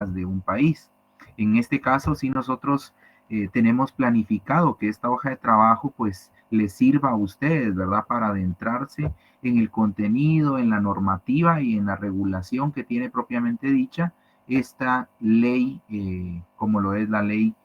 de un país. En este caso, sí nosotros tenemos planificado que esta hoja de trabajo pues les sirva a ustedes, ¿verdad? Para adentrarse en el contenido, en la normativa y en la regulación que tiene propiamente dicha esta ley, como lo es la ley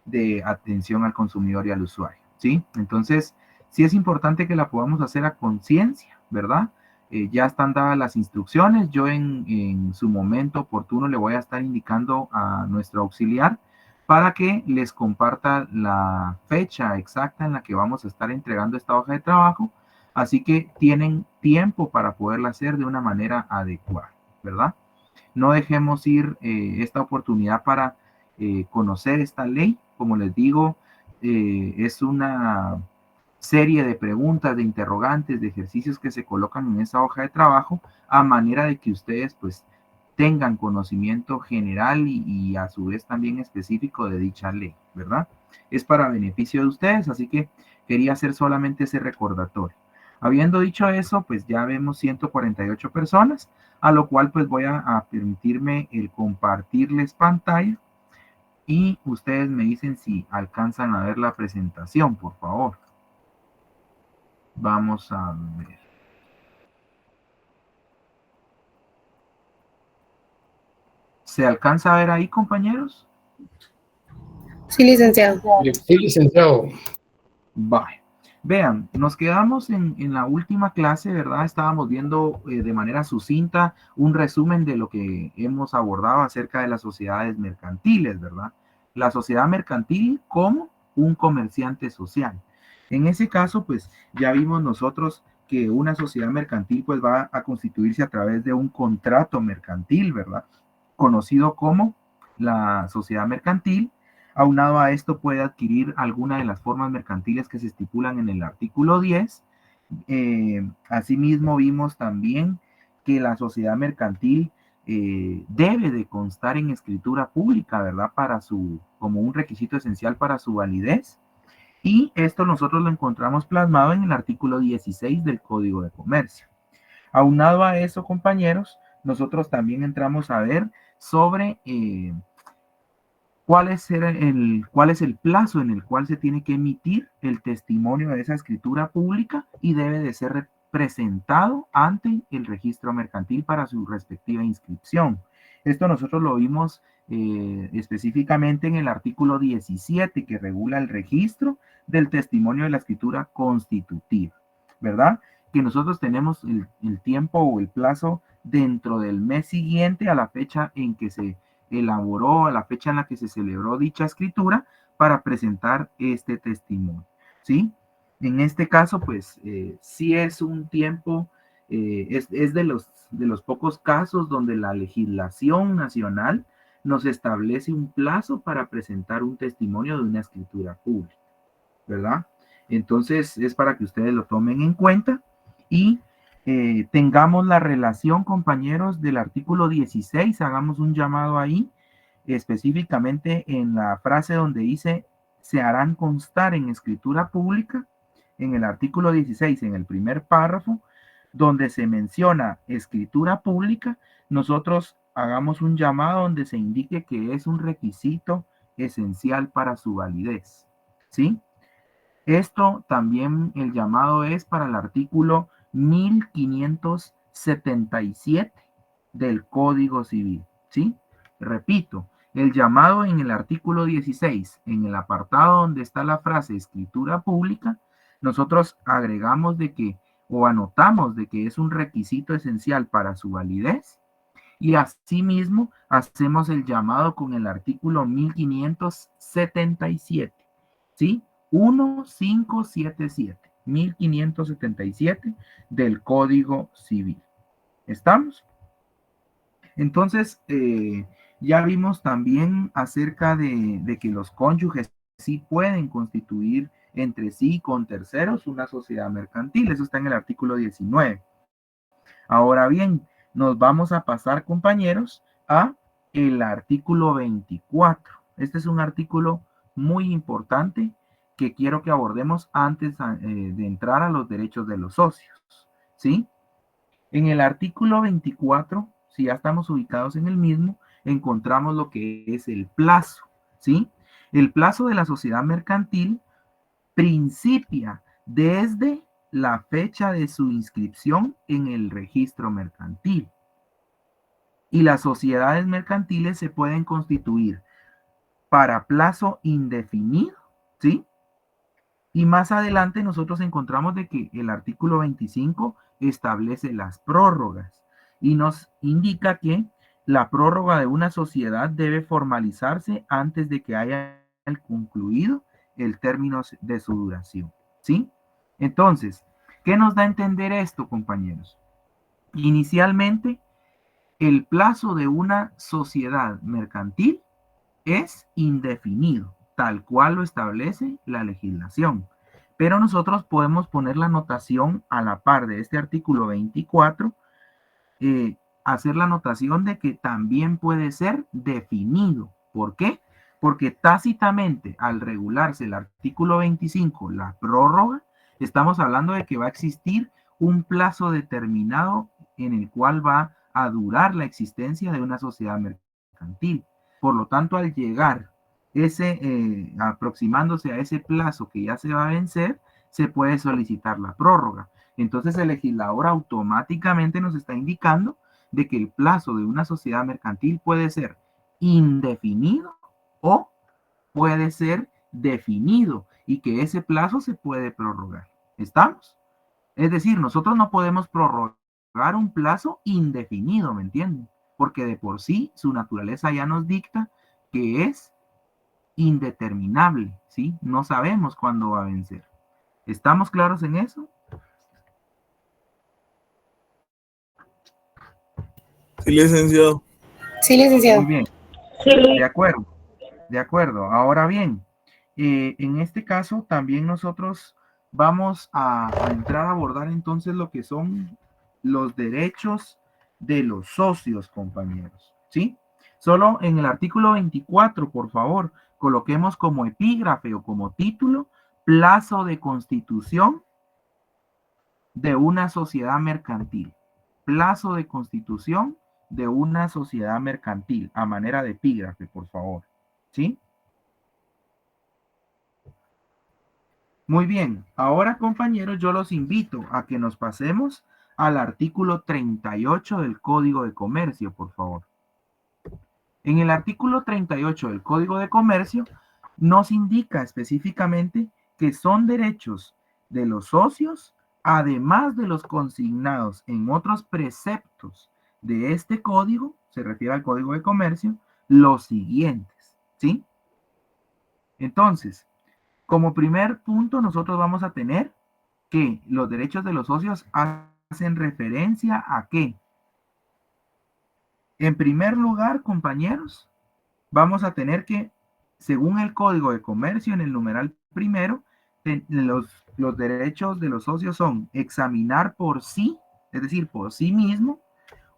de atención al consumidor y al usuario, ¿sí? Entonces, sí es importante que la podamos hacer a conciencia, ¿verdad? Ya están dadas las instrucciones, yo en su momento oportuno le voy a estar indicando a nuestro auxiliar para que les comparta la fecha exacta en la que vamos a estar entregando esta hoja de trabajo, así que tienen tiempo para poderla hacer de una manera adecuada, ¿verdad? No dejemos ir esta oportunidad para conocer esta ley. Como les digo, es una serie de preguntas, de interrogantes, de ejercicios que se colocan en esa hoja de trabajo a manera de que ustedes pues tengan conocimiento general y a su vez también específico de dicha ley, ¿verdad? Es para beneficio de ustedes, así que quería hacer solamente ese recordatorio. Habiendo dicho eso, pues ya vemos 148 personas, a lo cual pues voy a permitirme el compartirles pantalla y ustedes me dicen si alcanzan a ver la presentación, por favor. Vamos a ver. ¿Se alcanza a ver ahí, compañeros? Sí, licenciado. Sí, licenciado. Vale. Vean, nos quedamos en la última clase, ¿verdad? Estábamos viendo de manera sucinta un resumen de lo que hemos abordado acerca de las sociedades mercantiles, ¿verdad? La sociedad mercantil como un comerciante social. En ese caso, pues ya vimos nosotros que una sociedad mercantil pues va a constituirse a través de un contrato mercantil, ¿verdad? Conocido como la sociedad mercantil. Aunado a esto puede adquirir alguna de las formas mercantiles que se estipulan en el artículo 10. Asimismo, vimos también que la sociedad mercantil debe de constar en escritura pública, ¿verdad? Como un requisito esencial para su validez. Y esto nosotros lo encontramos plasmado en el artículo 16 del Código de Comercio. Aunado a eso, compañeros, nosotros también entramos a ver sobre cuál es el plazo en el cual se tiene que emitir el testimonio de esa escritura pública y debe de ser presentado ante el registro mercantil para su respectiva inscripción. Esto nosotros lo vimos específicamente en el artículo 17 que regula el registro del testimonio de la escritura constitutiva, ¿verdad? Que nosotros tenemos el tiempo o el plazo dentro del mes siguiente a la fecha en que se elaboró, a la fecha en la que se celebró dicha escritura para presentar este testimonio, ¿sí? En este caso, pues, sí es un tiempo, es de los pocos casos donde la legislación nacional nos establece un plazo para presentar un testimonio de una escritura pública, ¿verdad? Entonces, es para que ustedes lo tomen en cuenta y tengamos la relación, compañeros, del artículo 16, hagamos un llamado ahí, específicamente en la frase donde dice, se harán constar en escritura pública, en el artículo 16, en el primer párrafo, donde se menciona escritura pública, nosotros hagamos un llamado donde se indique que es un requisito esencial para su validez, ¿sí? Esto también el llamado es para el artículo 1577 del Código Civil, ¿sí? Repito, el llamado en el artículo 16, en el apartado donde está la frase escritura pública, nosotros agregamos de que o anotamos de que es un requisito esencial para su validez y asimismo hacemos el llamado con el artículo 1577, ¿sí? 1577 del Código Civil. ¿Estamos? Entonces, ya vimos también acerca de que los cónyuges sí pueden constituir entre sí con terceros una sociedad mercantil. Eso está en el artículo 19. Ahora bien, nos vamos a pasar, compañeros, a el artículo 24. Este es un artículo muy importante que quiero que abordemos antes de entrar a los derechos de los socios, ¿sí? En el artículo 24, si ya estamos ubicados en el mismo, encontramos lo que es el plazo, ¿sí? El plazo de la sociedad mercantil principia desde la fecha de su inscripción en el registro mercantil. Y las sociedades mercantiles se pueden constituir para plazo indefinido, ¿sí? Y más adelante nosotros encontramos de que el artículo 25 establece las prórrogas y nos indica que la prórroga de una sociedad debe formalizarse antes de que haya concluido el término de su duración, ¿sí? Entonces, ¿qué nos da a entender esto, compañeros? Inicialmente, el plazo de una sociedad mercantil es indefinido, tal cual lo establece la legislación. Pero nosotros podemos poner la anotación a la par de este artículo 24, hacer la anotación de que también puede ser definido. ¿Por qué? Porque tácitamente al regularse el artículo 25, la prórroga, estamos hablando de que va a existir un plazo determinado en el cual va a durar la existencia de una sociedad mercantil. Por lo tanto, al llegar aproximándose a ese plazo que ya se va a vencer, se puede solicitar la prórroga. Entonces el legislador automáticamente nos está indicando de que el plazo de una sociedad mercantil puede ser indefinido o puede ser definido y que ese plazo se puede prorrogar. ¿Estamos? Es decir, nosotros no podemos prorrogar un plazo indefinido, ¿me entienden? Porque de por sí su naturaleza ya nos dicta que es indeterminable, ¿sí? No sabemos cuándo va a vencer. ¿Estamos claros en eso? Sí, licenciado. Sí, Muy licenciado. bien, de acuerdo, de acuerdo. Ahora bien, en este caso también nosotros vamos a entrar a abordar entonces lo que son los derechos de los socios, compañeros, ¿sí? Solo en el artículo 24, por favor, coloquemos como epígrafe o como título plazo de constitución de una sociedad mercantil. Plazo de constitución de una sociedad mercantil, a manera de epígrafe, por favor. ¿Sí? Muy bien. Ahora, compañeros, yo los invito a que nos pasemos al artículo 38 del Código de Comercio, por favor. En el artículo 38 del Código de Comercio nos indica específicamente que son derechos de los socios, además de los consignados en otros preceptos de este código, se refiere al Código de Comercio, los siguientes, ¿sí? Entonces, como primer punto, nosotros vamos a tener que los derechos de los socios hacen referencia a qué. En primer lugar, compañeros, vamos a tener que, según el Código de Comercio, en el numeral primero, los derechos de los socios son examinar por sí, es decir, por sí mismo,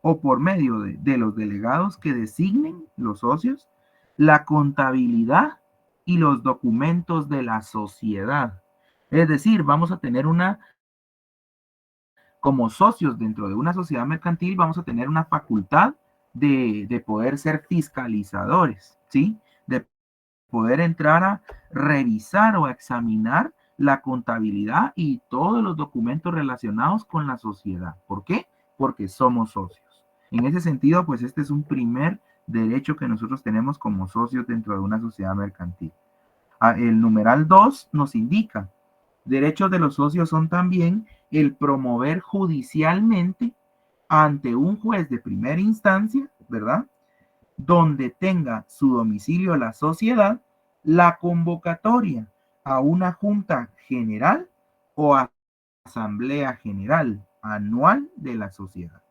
o por medio de los delegados que designen los socios, la contabilidad y los documentos de la sociedad. Es decir, vamos a tener como socios dentro de una sociedad mercantil, vamos a tener una facultad de poder ser fiscalizadores, ¿sí? De poder entrar a revisar o a examinar la contabilidad y todos los documentos relacionados con la sociedad. ¿Por qué? Porque somos socios. En ese sentido, pues este es un primer derecho que nosotros tenemos como socios dentro de una sociedad mercantil. El numeral 2 nos indica, derechos de los socios son también el promover judicialmente ante un juez de primera instancia, ¿verdad? Donde tenga su domicilio la sociedad, la convocatoria a una junta general o asamblea general anual de la sociedad.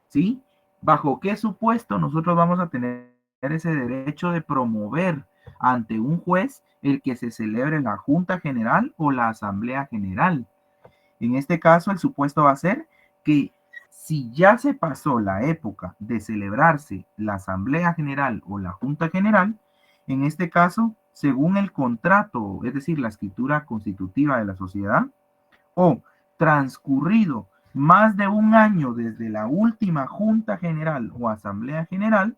¿Sí? ¿Bajo qué supuesto nosotros vamos a tener ese derecho de promover ante un juez el que se celebre la junta general o la asamblea general? En este caso, el supuesto va a ser que si ya se pasó la época de celebrarse la Asamblea General o la Junta General, en este caso, según el contrato, es decir, la escritura constitutiva de la sociedad, o transcurrido más de un año desde la última Junta General o Asamblea General,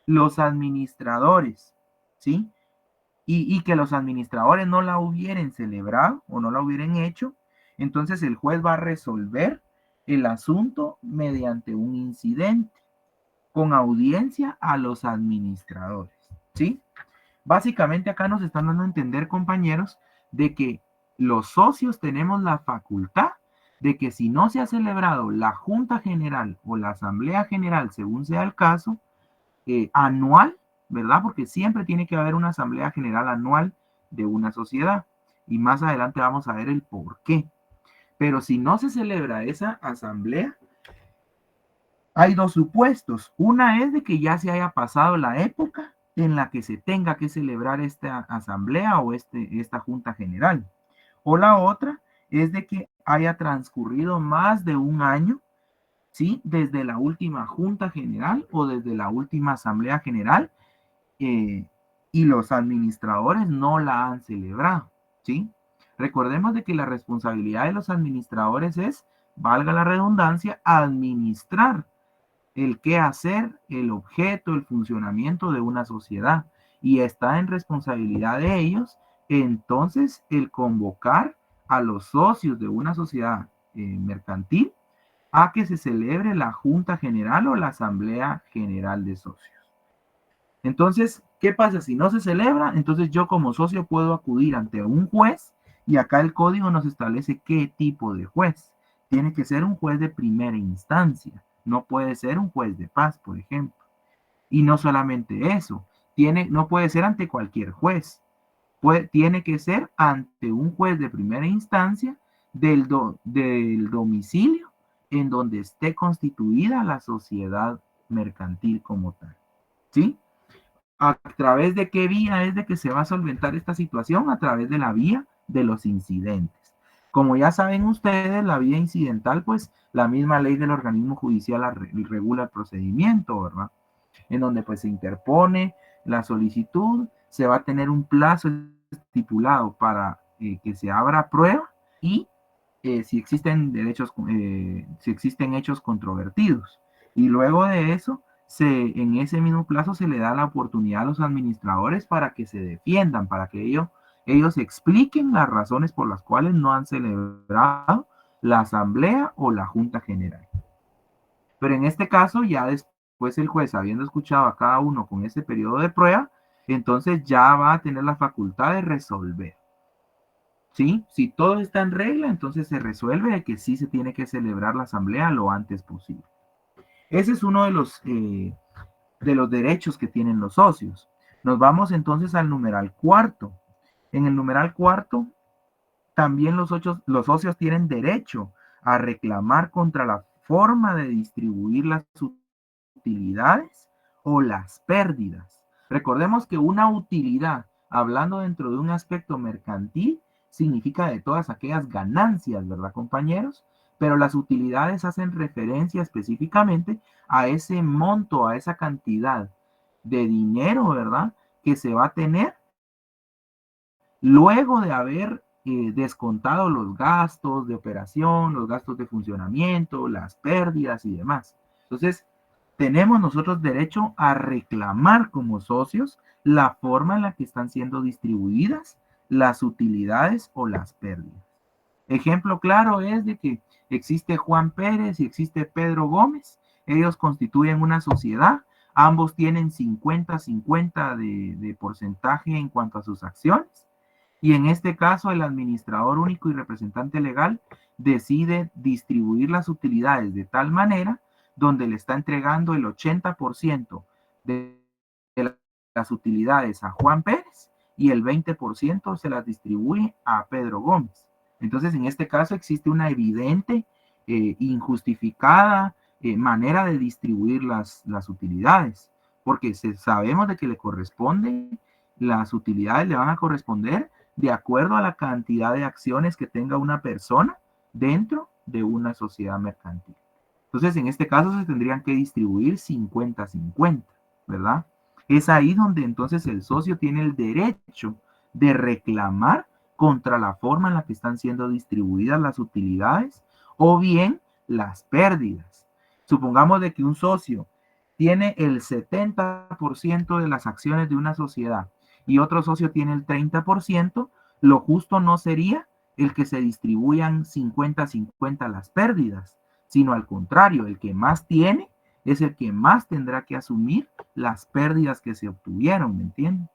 los administradores, ¿sí? Y que los administradores no la hubieran celebrado o no la hubieran hecho, entonces el juez va a resolver el asunto mediante un incidente con audiencia a los administradores, ¿sí? Básicamente acá nos están dando a entender, compañeros, de que los socios tenemos la facultad de que si no se ha celebrado la Junta General o la Asamblea General, según sea el caso, anual, ¿verdad? Porque siempre tiene que haber una Asamblea General anual de una sociedad. Y más adelante vamos a ver el por qué. Pero si no se celebra esa asamblea, hay dos supuestos. Una es de que ya se haya pasado la época en la que se tenga que celebrar esta asamblea o esta junta general. O la otra es de que haya transcurrido más de un año, ¿sí? Desde la última junta general o desde la última asamblea general, y los administradores no la han celebrado, ¿sí? Recordemos de que la responsabilidad de los administradores es, valga la redundancia, administrar el qué hacer, el objeto, el funcionamiento de una sociedad. Y está en responsabilidad de ellos, entonces, el convocar a los socios de una sociedad mercantil a que se celebre la Junta General o la Asamblea General de Socios. Entonces, ¿qué pasa si no se celebra? Entonces yo como socio puedo acudir ante un juez y acá el código nos establece qué tipo de juez. Tiene que ser un juez de primera instancia, no puede ser un juez de paz, por ejemplo. Y no solamente eso, no puede ser ante cualquier juez, tiene que ser ante un juez de primera instancia del domicilio en donde esté constituida la sociedad mercantil como tal. ¿Sí? ¿A través de qué vía es de que se va a solventar esta situación? A través de la vía de los incidentes. Como ya saben ustedes, la vía incidental, pues la misma ley del organismo judicial regula el procedimiento, ¿verdad? En donde pues se interpone la solicitud, se va a tener un plazo estipulado para que se abra prueba y si existen si existen hechos controvertidos. Y luego de eso, en ese mismo plazo se le da la oportunidad a los administradores para que se defiendan, para que ellos expliquen las razones por las cuales no han celebrado la asamblea o la junta general. Pero en este caso, ya después el juez, habiendo escuchado a cada uno con ese periodo de prueba, entonces ya va a tener la facultad de resolver. ¿Sí? Si todo está en regla, entonces se resuelve de que sí se tiene que celebrar la asamblea lo antes posible. Ese es uno de los derechos que tienen los socios. Nos vamos entonces al numeral cuarto. En el numeral cuarto, también los socios tienen derecho a reclamar contra la forma de distribuir las utilidades o las pérdidas. Recordemos que una utilidad, hablando dentro de un aspecto mercantil, significa de todas aquellas ganancias, ¿verdad, compañeros? Pero las utilidades hacen referencia específicamente a ese monto, a esa cantidad de dinero, ¿verdad? Que se va a tener luego de haber descontado los gastos de operación, los gastos de funcionamiento, las pérdidas y demás. Entonces, tenemos nosotros derecho a reclamar como socios la forma en la que están siendo distribuidas las utilidades o las pérdidas. Ejemplo claro es de que existe Juan Pérez y existe Pedro Gómez. Ellos constituyen una sociedad. Ambos tienen 50-50 de porcentaje en cuanto a sus acciones. Y en este caso, el administrador único y representante legal decide distribuir las utilidades de tal manera donde le está entregando el 80% de las utilidades a Juan Pérez y el 20% se las distribuye a Pedro Gómez. Entonces, en este caso existe una evidente, injustificada manera de distribuir las utilidades, porque sabemos de que le corresponde, las utilidades le van a corresponder de acuerdo a la cantidad de acciones que tenga una persona dentro de una sociedad mercantil. Entonces, en este caso se tendrían que distribuir 50-50, ¿verdad? Es ahí donde entonces el socio tiene el derecho de reclamar contra la forma en la que están siendo distribuidas las utilidades o bien las pérdidas. Supongamos de que un socio tiene el 70% de las acciones de una sociedad y otro socio tiene el 30%, lo justo no sería el que se distribuyan 50-50 las pérdidas, sino al contrario, el que más tiene es el que más tendrá que asumir las pérdidas que se obtuvieron, ¿me entienden?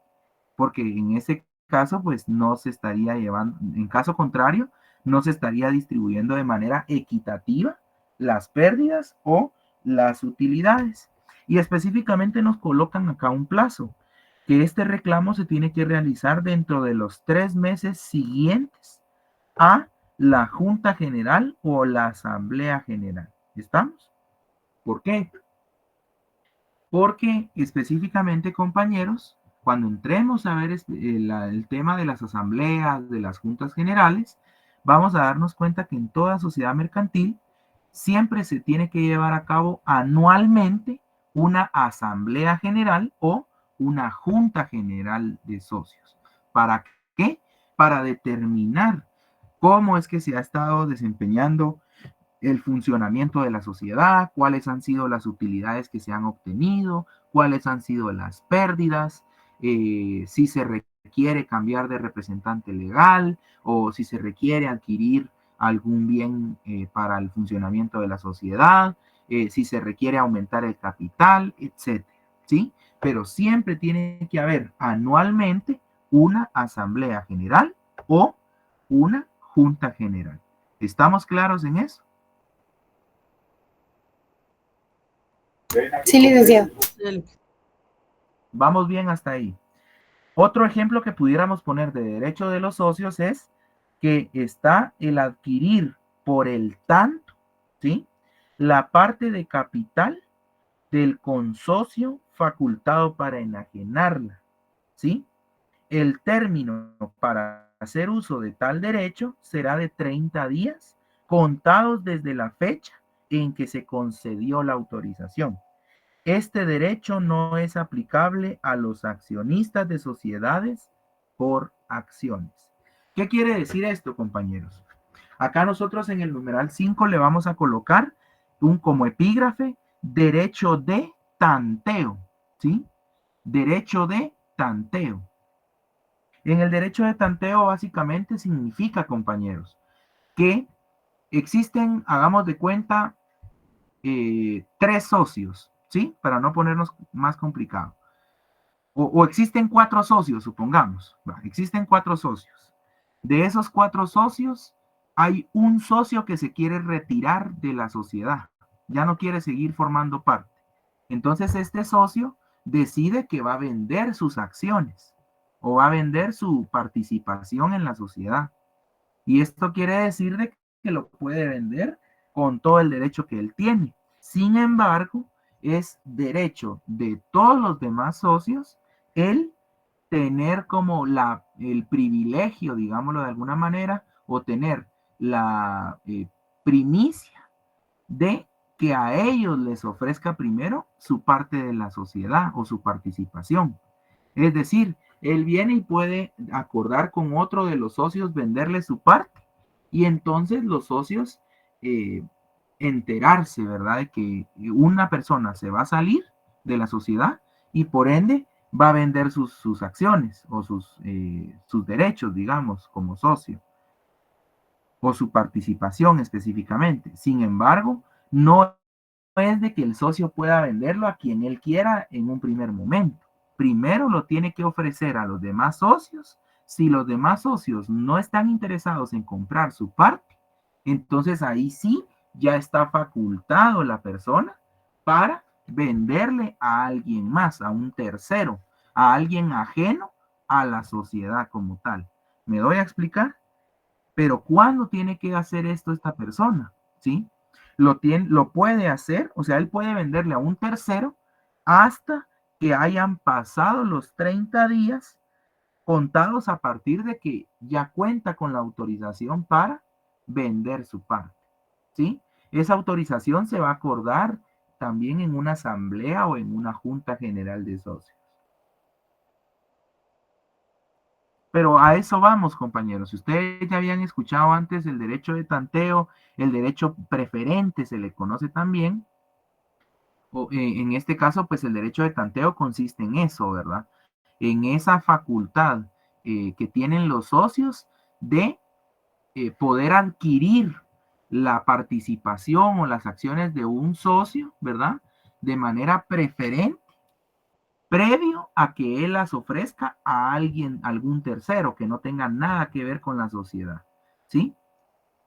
Porque en ese caso, pues no se estaría llevando, en caso contrario, no se estaría distribuyendo de manera equitativa las pérdidas o las utilidades. Y específicamente nos colocan acá un plazo, que este reclamo se tiene que realizar dentro de los 3 meses siguientes a la Junta General o la Asamblea General. ¿Estamos? ¿Por qué? Porque específicamente, compañeros, cuando entremos a ver el tema de las asambleas, de las juntas generales, vamos a darnos cuenta que en toda sociedad mercantil siempre se tiene que llevar a cabo anualmente una asamblea general o una junta general de socios. ¿Para qué? Para determinar cómo es que se ha estado desempeñando el funcionamiento de la sociedad, cuáles han sido las utilidades que se han obtenido, cuáles han sido las pérdidas, si se requiere cambiar de representante legal o si se requiere adquirir algún bien para el funcionamiento de la sociedad, si se requiere aumentar el capital, etcétera, ¿sí? Pero siempre tiene que haber anualmente una asamblea general o una junta general. ¿Estamos claros en eso? Sí, licenciado. Vamos bien hasta ahí. Otro ejemplo que pudiéramos poner de derecho de los socios es que está el adquirir por el tanto, ¿sí? La parte de capital del consocio facultado para enajenarla, ¿sí? El término para hacer uso de tal derecho será de 30 días contados desde la fecha en que se concedió la autorización. Este derecho no es aplicable a los accionistas de sociedades por acciones. ¿Qué quiere decir esto, compañeros? Acá nosotros en el numeral 5 le vamos a colocar como epígrafe derecho de tanteo, ¿sí? Derecho de tanteo. En el derecho de tanteo básicamente significa, compañeros, que existen, hagamos de cuenta, 3 socios, ¿sí? Para no ponernos más complicado. O existen 4 socios, supongamos. Existen 4 socios. De esos 4 socios, hay un socio que se quiere retirar de la sociedad. Ya no quiere seguir formando parte. Entonces, este socio decide que va a vender sus acciones o va a vender su participación en la sociedad. Y esto quiere decir de que lo puede vender con todo el derecho que él tiene. Sin embargo, es derecho de todos los demás socios el tener como el privilegio, digámoslo de alguna manera, o tener la primicia de que a ellos les ofrezca primero su parte de la sociedad o su participación. Es decir, él viene y puede acordar con otro de los socios venderle su parte y entonces los socios eh, enterarse, ¿verdad? De que una persona se va a salir de la sociedad y por ende va a vender sus acciones o sus derechos, digamos, como socio o su participación específicamente. Sin embargo, no es de que el socio pueda venderlo a quien él quiera en un primer momento. Primero lo tiene que ofrecer a los demás socios. Si los demás socios no están interesados en comprar su parte, entonces ahí sí ya está facultado la persona para venderle a alguien más, a un tercero, a alguien ajeno a la sociedad como tal. ¿Me doy a explicar? Pero ¿cuándo tiene que hacer esto esta persona? ¿Sí? Lo puede hacer, o sea, él puede venderle a un tercero hasta que hayan pasado los 30 días contados a partir de que ya cuenta con la autorización para vender su parte. ¿Sí? Esa autorización se va a acordar también en una asamblea o en una junta general de socios. Pero a eso vamos, compañeros. Si ustedes ya habían escuchado antes el derecho de tanteo, el derecho preferente se le conoce también, en este caso, pues el derecho de tanteo consiste en eso, ¿verdad? En esa facultad que tienen los socios de poder adquirir la participación o las acciones de un socio, ¿verdad? De manera preferente, previo a que él las ofrezca a alguien, algún tercero que no tenga nada que ver con la sociedad, ¿sí?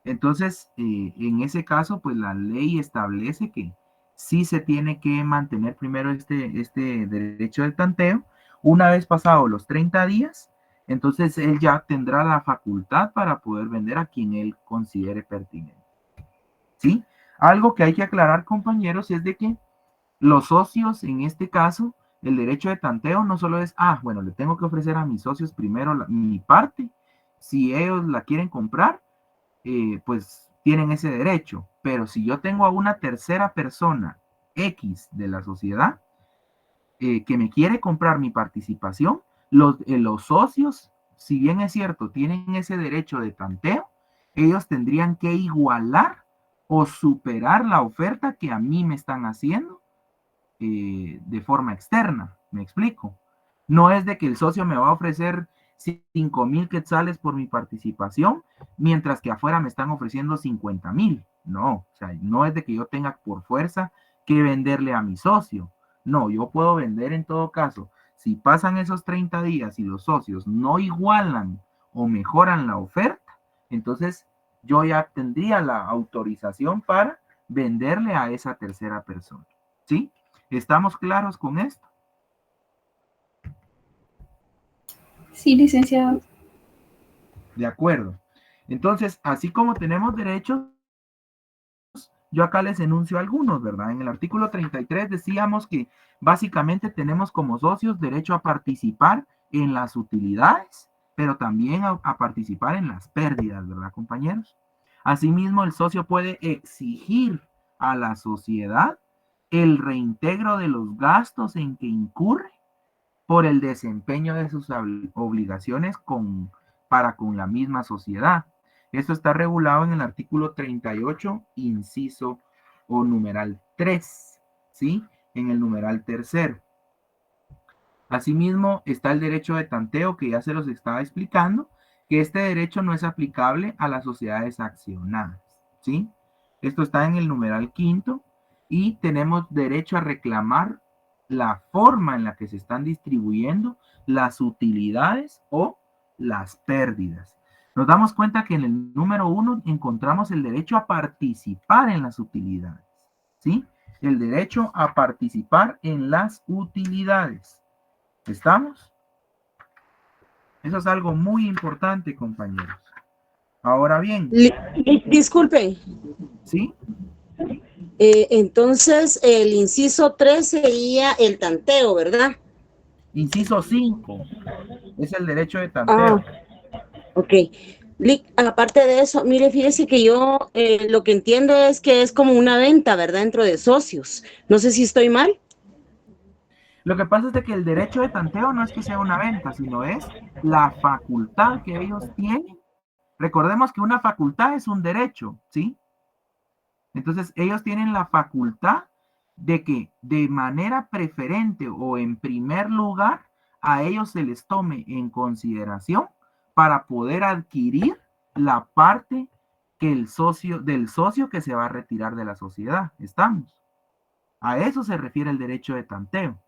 Entonces, en ese caso, pues la ley establece que sí se tiene que mantener primero este derecho del tanteo. Una vez pasados los 30 días, entonces él ya tendrá la facultad para poder vender a quien él considere pertinente. ¿Sí? Algo que hay que aclarar, compañeros, es de que los socios, en este caso, el derecho de tanteo no solo es, bueno, le tengo que ofrecer a mis socios primero mi parte, si ellos la quieren comprar, pues tienen ese derecho. Pero si yo tengo a una tercera persona X de la sociedad que me quiere comprar mi participación, los socios, si bien es cierto, tienen ese derecho de tanteo, ellos tendrían que igualar o superar la oferta que a mí me están haciendo de forma externa. ¿Me explico? No es de que el socio me va a ofrecer 5,000 quetzales por mi participación, mientras que afuera me están ofreciendo 50,000. No, o sea, no es de que yo tenga por fuerza que venderle a mi socio. No, yo puedo vender en todo caso. Si pasan esos 30 días y los socios no igualan o mejoran la oferta, entonces yo ya tendría la autorización para venderle a esa tercera persona. ¿Sí? ¿Estamos claros con esto? Sí, licenciado. De acuerdo. Entonces, así como tenemos derechos, yo acá les enuncio algunos, ¿verdad? En el artículo 33 decíamos que básicamente tenemos como socios derecho a participar en las utilidades, pero también a participar en las pérdidas, ¿verdad, compañeros? Asimismo, el socio puede exigir a la sociedad el reintegro de los gastos en que incurre por el desempeño de sus obligaciones para con la misma sociedad. Esto está regulado en el artículo 38, inciso o numeral 3, ¿sí? En el numeral tercero. Asimismo, está el derecho de tanteo, que ya se los estaba explicando, que este derecho no es aplicable a las sociedades accionadas, ¿sí? Esto está en el numeral quinto, y tenemos derecho a reclamar la forma en la que se están distribuyendo las utilidades o las pérdidas. Nos damos cuenta que en el número 1 encontramos el derecho a participar en las utilidades, ¿sí? El derecho a participar en las utilidades. ¿Estamos? Eso es algo muy importante, compañeros. Ahora bien, Disculpe. ¿sí? Entonces, el inciso 3 sería el tanteo, ¿verdad? Inciso 5 es el derecho de tanteo. Ok. Aparte de eso, mire, fíjese que yo lo que entiendo es que es como una venta, ¿verdad? Dentro de socios. No sé si estoy mal. Lo que pasa es de que el derecho de tanteo no es que sea una venta, sino es la facultad que ellos tienen. Recordemos que una facultad es un derecho, ¿sí? Entonces, ellos tienen la facultad de que de manera preferente o en primer lugar a ellos se les tome en consideración para poder adquirir la parte que del socio que se va a retirar de la sociedad. ¿Estamos? A eso se refiere el derecho de tanteo.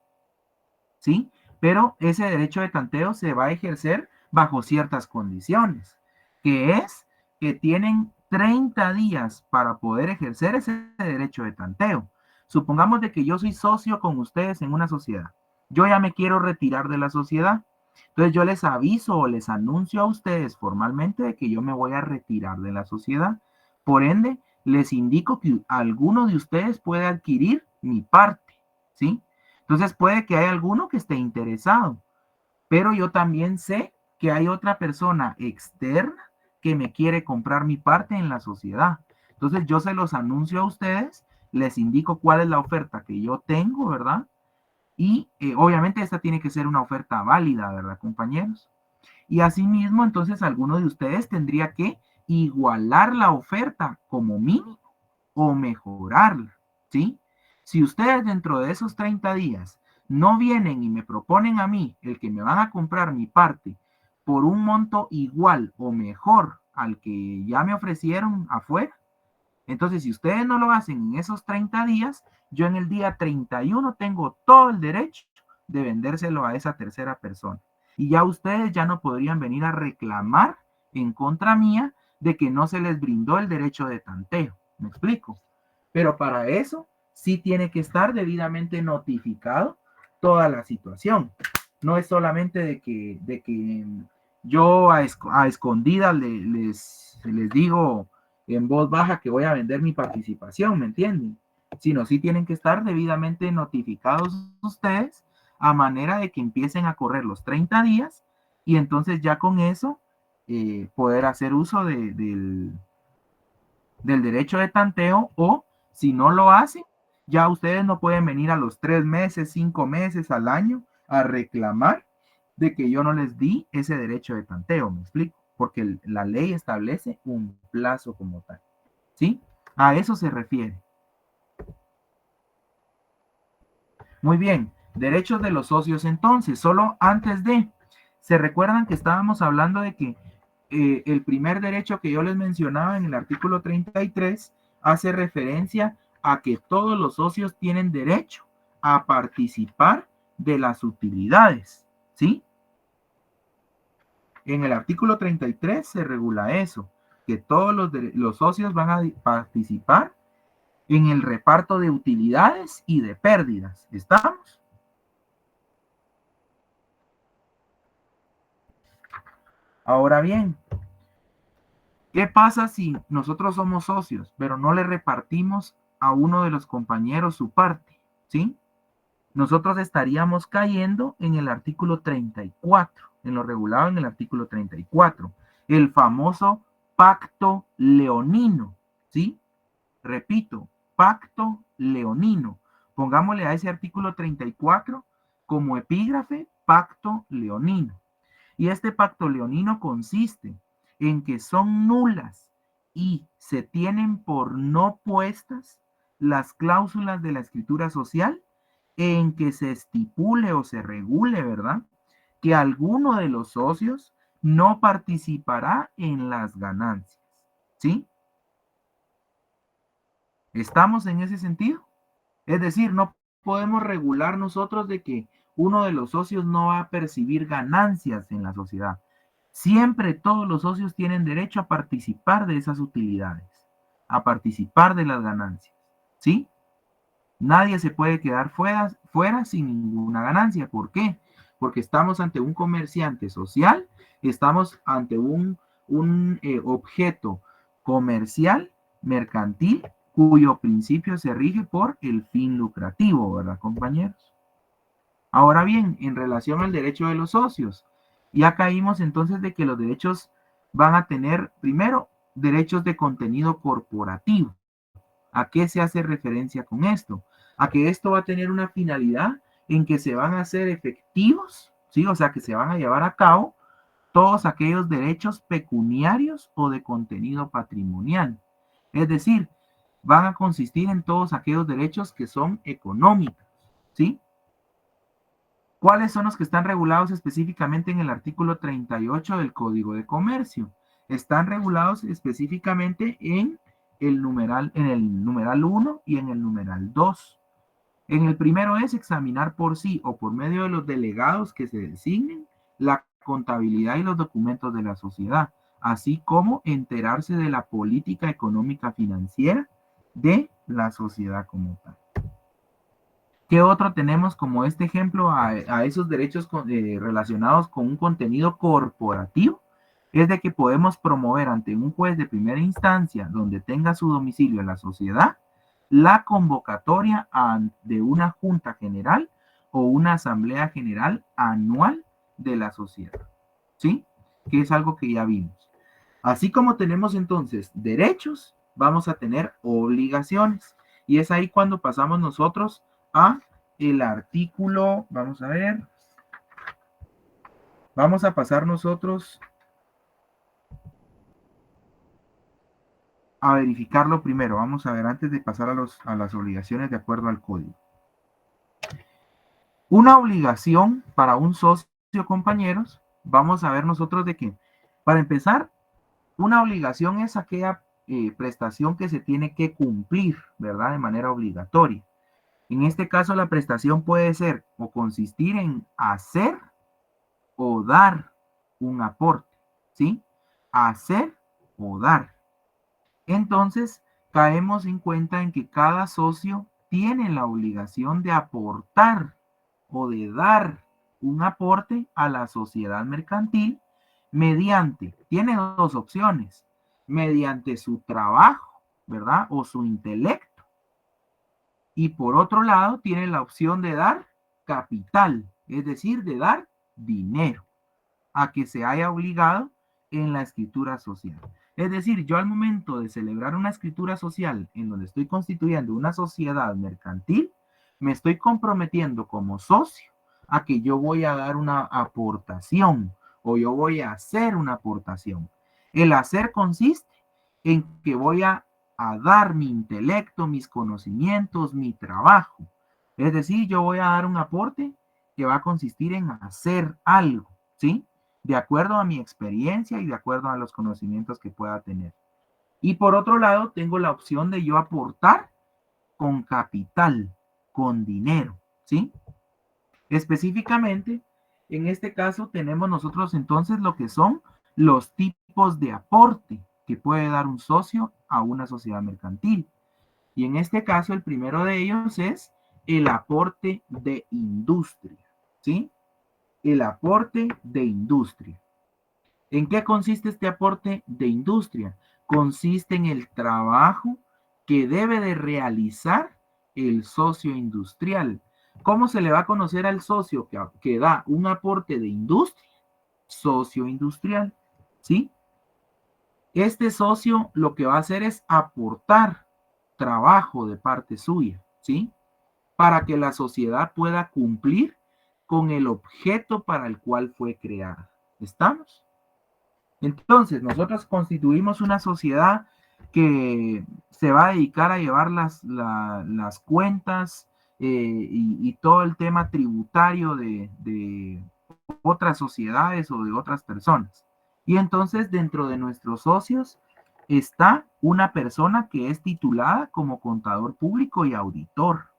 ¿Sí? Pero ese derecho de tanteo se va a ejercer bajo ciertas condiciones, que es que tienen 30 días para poder ejercer ese derecho de tanteo. Supongamos de que yo soy socio con ustedes en una sociedad. Yo ya me quiero retirar de la sociedad. Entonces yo les aviso o les anuncio a ustedes formalmente de que yo me voy a retirar de la sociedad. Por ende, les indico que alguno de ustedes puede adquirir mi parte, ¿sí? Entonces puede que haya alguno que esté interesado, pero yo también sé que hay otra persona externa que me quiere comprar mi parte en la sociedad. Entonces yo se los anuncio a ustedes, les indico cuál es la oferta que yo tengo, ¿verdad? Y obviamente esta tiene que ser una oferta válida, ¿verdad, compañeros? Y asimismo, entonces alguno de ustedes tendría que igualar la oferta como mínimo o mejorarla, ¿sí? Si ustedes dentro de esos 30 días no vienen y me proponen a mí el que me van a comprar mi parte por un monto igual o mejor al que ya me ofrecieron afuera, entonces si ustedes no lo hacen en esos 30 días, yo en el día 31 tengo todo el derecho de vendérselo a esa tercera persona. Y ya ustedes ya no podrían venir a reclamar en contra mía de que no se les brindó el derecho de tanteo. ¿Me explico? Pero para eso sí tiene que estar debidamente notificado toda la situación. No es solamente de que yo a escondidas les digo en voz baja que voy a vender mi participación, ¿me entienden? Sino sí tienen que estar debidamente notificados ustedes a manera de que empiecen a correr los 30 días y entonces ya con eso poder hacer uso del derecho de tanteo, o si no lo hacen, ya ustedes no pueden venir a los 3 meses, 5 meses, al año a reclamar de que yo no les di ese derecho de tanteo, ¿me explico? Porque la ley establece un plazo como tal, ¿sí? A eso se refiere. Muy bien, derechos de los socios entonces, solo antes ¿se recuerdan que estábamos hablando de que el primer derecho que yo les mencionaba en el artículo 33 hace referencia a que todos los socios tienen derecho a participar de las utilidades, ¿sí? En el artículo 33 se regula eso, que todos los socios van a participar en el reparto de utilidades y de pérdidas. ¿Estamos? Ahora bien, ¿qué pasa si nosotros somos socios, pero no le repartimos a uno de los compañeros su parte? ¿Sí? Nosotros estaríamos cayendo en el artículo 34, en lo regulado en el artículo 34, el famoso pacto leonino, ¿sí? Repito, pacto leonino. Pongámosle a ese artículo 34 como epígrafe, pacto leonino. Y este pacto leonino consiste en que son nulas y se tienen por no puestas las cláusulas de la escritura social en que se estipule o se regule, ¿verdad? Que alguno de los socios no participará en las ganancias, ¿sí? ¿Estamos en ese sentido? Es decir, no podemos regular nosotros de que uno de los socios no va a percibir ganancias en la sociedad. Siempre todos los socios tienen derecho a participar de esas utilidades, a participar de las ganancias, ¿sí? Nadie se puede quedar fuera sin ninguna ganancia. ¿Por qué? Porque estamos ante un comerciante social, estamos ante un objeto comercial, mercantil, cuyo principio se rige por el fin lucrativo, ¿verdad, compañeros? Ahora bien, en relación al derecho de los socios, ya caímos entonces de que los derechos van a tener, primero, derechos de contenido corporativo. ¿A qué se hace referencia con esto? A que esto va a tener una finalidad en que se van a hacer efectivos, ¿sí? O sea, que se van a llevar a cabo todos aquellos derechos pecuniarios o de contenido patrimonial. Es decir, van a consistir en todos aquellos derechos que son económicos, ¿sí? ¿Cuáles son los que están regulados específicamente en el artículo 38 del Código de Comercio? Están regulados específicamente en el numeral 1 y en el numeral 2. En el primero es examinar por sí o por medio de los delegados que se designen la contabilidad y los documentos de la sociedad, así como enterarse de la política económica financiera de la sociedad como tal. ¿Qué otro tenemos como este ejemplo a esos derechos relacionados con un contenido corporativo? Es de que podemos promover ante un juez de primera instancia donde tenga su domicilio en la sociedad la convocatoria de una junta general o una asamblea general anual de la sociedad, ¿sí? Que es algo que ya vimos. Así como tenemos entonces derechos, vamos a tener obligaciones. Y es ahí cuando pasamos nosotros a el artículo, vamos a ver, vamos a pasar nosotros a verificarlo primero. Vamos a ver antes de pasar a las obligaciones de acuerdo al código. Una obligación para un socio, compañeros, vamos a ver nosotros de qué. Para empezar, una obligación es aquella prestación que se tiene que cumplir, ¿verdad? De manera obligatoria. En este caso, la prestación puede ser o consistir en hacer o dar un aporte, ¿sí? Hacer o dar. Entonces, caemos en cuenta en que cada socio tiene la obligación de aportar o de dar un aporte a la sociedad mercantil mediante, tiene dos opciones, mediante su trabajo, ¿verdad? O su intelecto. Y por otro lado, tiene la opción de dar capital, es decir, de dar dinero a que se haya obligado en la escritura social. Es decir, yo al momento de celebrar una escritura social en donde estoy constituyendo una sociedad mercantil, me estoy comprometiendo como socio a que yo voy a dar una aportación o yo voy a hacer una aportación. El hacer consiste en que voy a dar mi intelecto, mis conocimientos, mi trabajo. Es decir, yo voy a dar un aporte que va a consistir en hacer algo, ¿sí? De acuerdo a mi experiencia y de acuerdo a los conocimientos que pueda tener. Y por otro lado, tengo la opción de yo aportar con capital, con dinero, ¿sí? Específicamente, en este caso tenemos nosotros entonces lo que son los tipos de aporte que puede dar un socio a una sociedad mercantil. Y en este caso, el primero de ellos es el aporte de industria, ¿sí? El aporte de industria. ¿En qué consiste este aporte de industria? Consiste en el trabajo que debe de realizar el socio industrial. ¿Cómo se le va a conocer al socio que da un aporte de industria? Socio industrial, ¿sí? Este socio lo que va a hacer es aportar trabajo de parte suya, ¿sí? Para que la sociedad pueda cumplir con el objeto para el cual fue creada. ¿Estamos? Entonces, nosotros constituimos una sociedad que se va a dedicar a llevar las cuentas y todo el tema tributario de otras sociedades o de otras personas. Y entonces, dentro de nuestros socios está una persona que es titulada como contador público y auditor,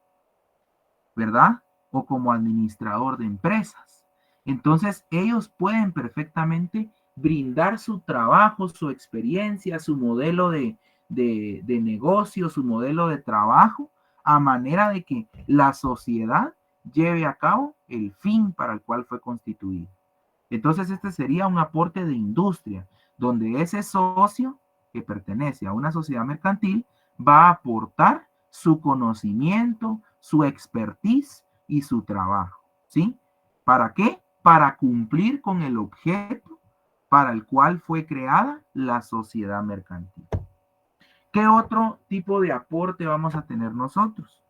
¿verdad? O como administrador de empresas. Entonces, ellos pueden perfectamente brindar su trabajo, su experiencia, su modelo de negocio, su modelo de trabajo, a manera de que la sociedad lleve a cabo el fin para el cual fue constituido. Entonces, este sería un aporte de industria, donde ese socio que pertenece a una sociedad mercantil va a aportar su conocimiento, su expertise y su trabajo, ¿sí? ¿Para qué? Para cumplir con el objeto para el cual fue creada la sociedad mercantil. ¿Qué otro tipo de aporte vamos a tener nosotros?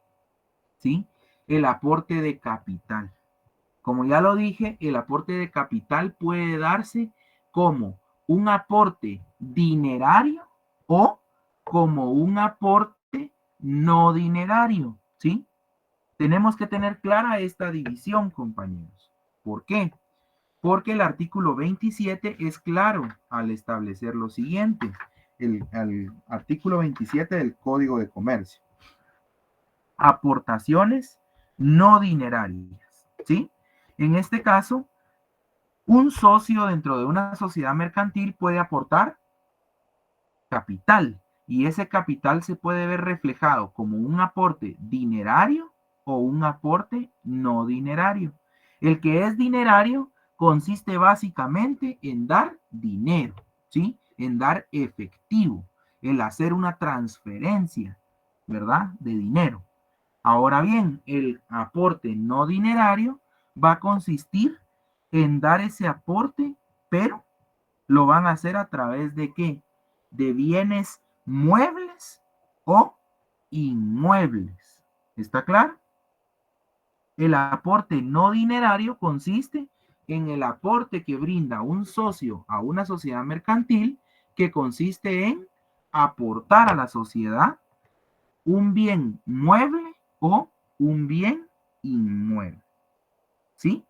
¿Sí? El aporte de capital. Como ya lo dije, el aporte de capital puede darse como un aporte dinerario o como un aporte no dinerario, ¿sí? Tenemos que tener clara esta división, compañeros. ¿Por qué? Porque el artículo 27 es claro al establecer lo siguiente. El artículo 27 del Código de Comercio. Aportaciones no dinerarias, ¿sí? En este caso, un socio dentro de una sociedad mercantil puede aportar capital y ese capital se puede ver reflejado como un aporte dinerario o un aporte no dinerario. El que es dinerario consiste básicamente en dar dinero, ¿sí? En dar efectivo, el hacer una transferencia, ¿verdad? De dinero. Ahora bien, el aporte no dinerario va a consistir en dar ese aporte, pero lo van a hacer a través de ¿qué? De bienes muebles o inmuebles. ¿Está claro? El aporte no dinerario consiste en el aporte que brinda un socio a una sociedad mercantil que consiste en aportar a la sociedad un bien mueble o un bien inmueble. ¿Sí?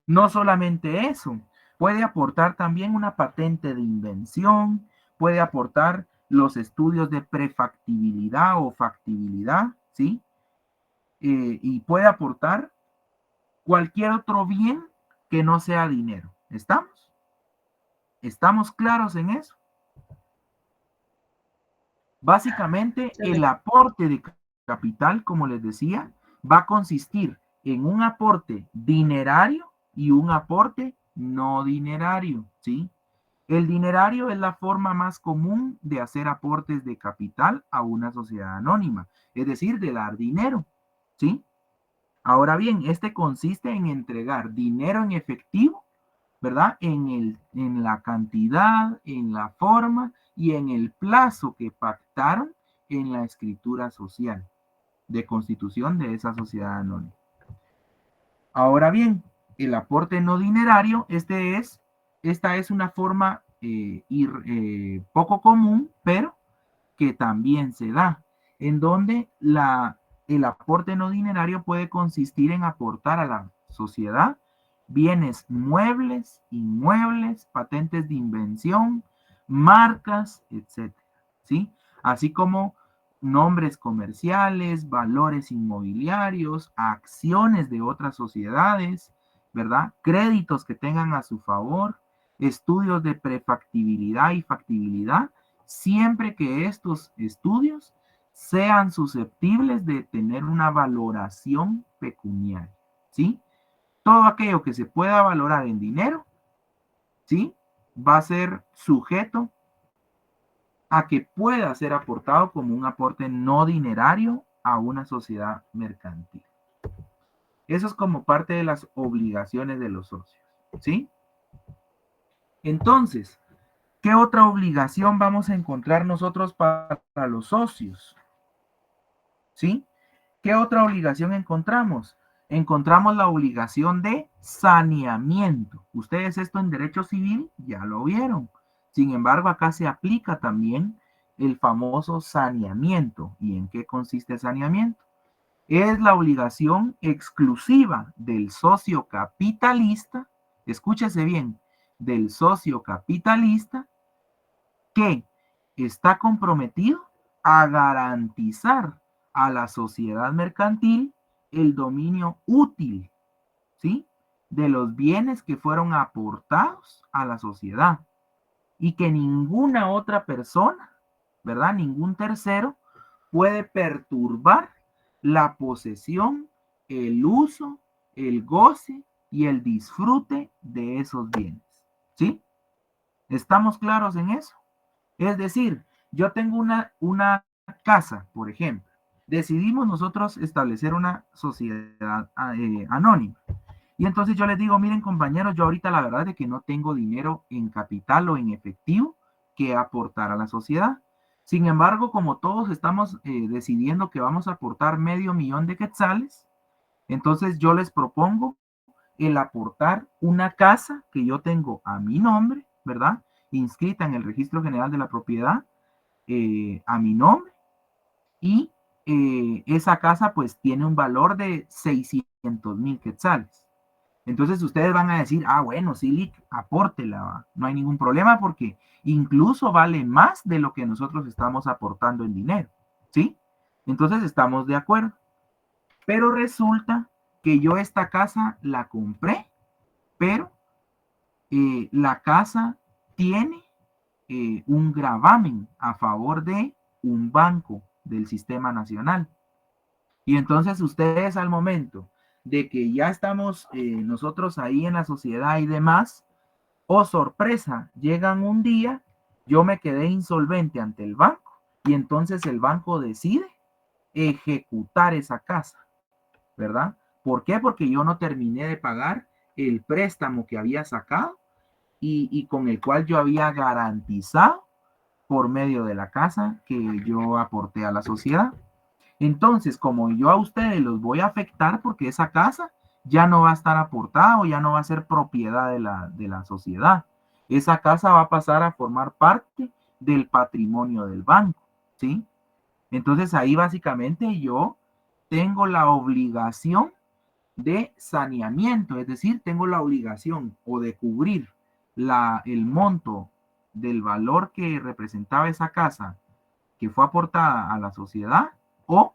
No solamente eso, puede aportar también una patente de invención, puede aportar los estudios de prefactibilidad o factibilidad, ¿sí? Y puede aportar cualquier otro bien que no sea dinero. ¿Estamos? ¿Estamos claros en eso? Básicamente, el aporte de capital, como les decía, va a consistir en un aporte dinerario y un aporte no dinerario, ¿sí? El dinerario es la forma más común de hacer aportes de capital a una sociedad anónima, es decir, de dar dinero, ¿sí? Ahora bien, este consiste en entregar dinero en efectivo, ¿verdad? En la cantidad, en la forma y en el plazo que pactaron en la escritura social de constitución de esa sociedad anónima. Ahora bien, el aporte no dinerario, esta es una forma poco común, pero que también se da, en donde el aporte no dinerario puede consistir en aportar a la sociedad bienes muebles, inmuebles, patentes de invención, marcas, etcétera, ¿sí? Así como nombres comerciales, valores inmobiliarios, acciones de otras sociedades, ¿verdad? Créditos que tengan a su favor, estudios de prefactibilidad y factibilidad, siempre que estos estudios sean susceptibles de tener una valoración pecuniaria, ¿sí? Todo aquello que se pueda valorar en dinero, ¿sí? Va a ser sujeto a que pueda ser aportado como un aporte no dinerario a una sociedad mercantil. Eso es como parte de las obligaciones de los socios, ¿sí? Entonces, ¿qué otra obligación vamos a encontrar nosotros para los socios? ¿Sí? ¿Qué otra obligación encontramos? Encontramos la obligación de saneamiento. Ustedes esto en derecho civil ya lo vieron. Sin embargo, acá se aplica también el famoso saneamiento. ¿Y en qué consiste el saneamiento? Es la obligación exclusiva del socio capitalista, escúchese bien, del socio capitalista que está comprometido a garantizar a la sociedad mercantil el dominio útil, ¿sí? De los bienes que fueron aportados a la sociedad y que ninguna otra persona, ¿verdad? Ningún tercero puede perturbar la posesión, el uso, el goce y el disfrute de esos bienes, ¿sí? ¿Estamos claros en eso? Es decir, yo tengo una casa, por ejemplo. Decidimos nosotros establecer una sociedad anónima. Y entonces yo les digo, miren compañeros, yo ahorita la verdad es que no tengo dinero en capital o en efectivo que aportar a la sociedad. Sin embargo, como todos estamos decidiendo que vamos a aportar $500,000 de quetzales, entonces yo les propongo el aportar una casa que yo tengo a mi nombre, ¿verdad? Inscrita en el Registro General de la Propiedad, a mi nombre, y esa casa pues tiene un valor de 600,000 quetzales. Entonces ustedes van a decir, ah, bueno, sí, apórtela, no hay ningún problema porque incluso vale más de lo que nosotros estamos aportando en dinero, ¿sí? Entonces estamos de acuerdo. Pero resulta que yo esta casa la compré, pero la casa tiene un gravamen a favor de un banco del sistema nacional. Y entonces ustedes al momento de que ya estamos nosotros ahí en la sociedad y demás, oh sorpresa, llegan un día, yo me quedé insolvente ante el banco y entonces el banco decide ejecutar esa casa, ¿verdad? ¿Por qué? Porque yo no terminé de pagar el préstamo que había sacado y con el cual yo había garantizado por medio de la casa que yo aporté a la sociedad. Entonces, como yo a ustedes los voy a afectar porque esa casa ya no va a estar aportada o ya no va a ser propiedad de la sociedad. Esa casa va a pasar a formar parte del patrimonio del banco, ¿sí? Entonces ahí básicamente yo tengo la obligación de saneamiento, es decir, tengo la obligación o de cubrir el monto del valor que representaba esa casa que fue aportada a la sociedad, o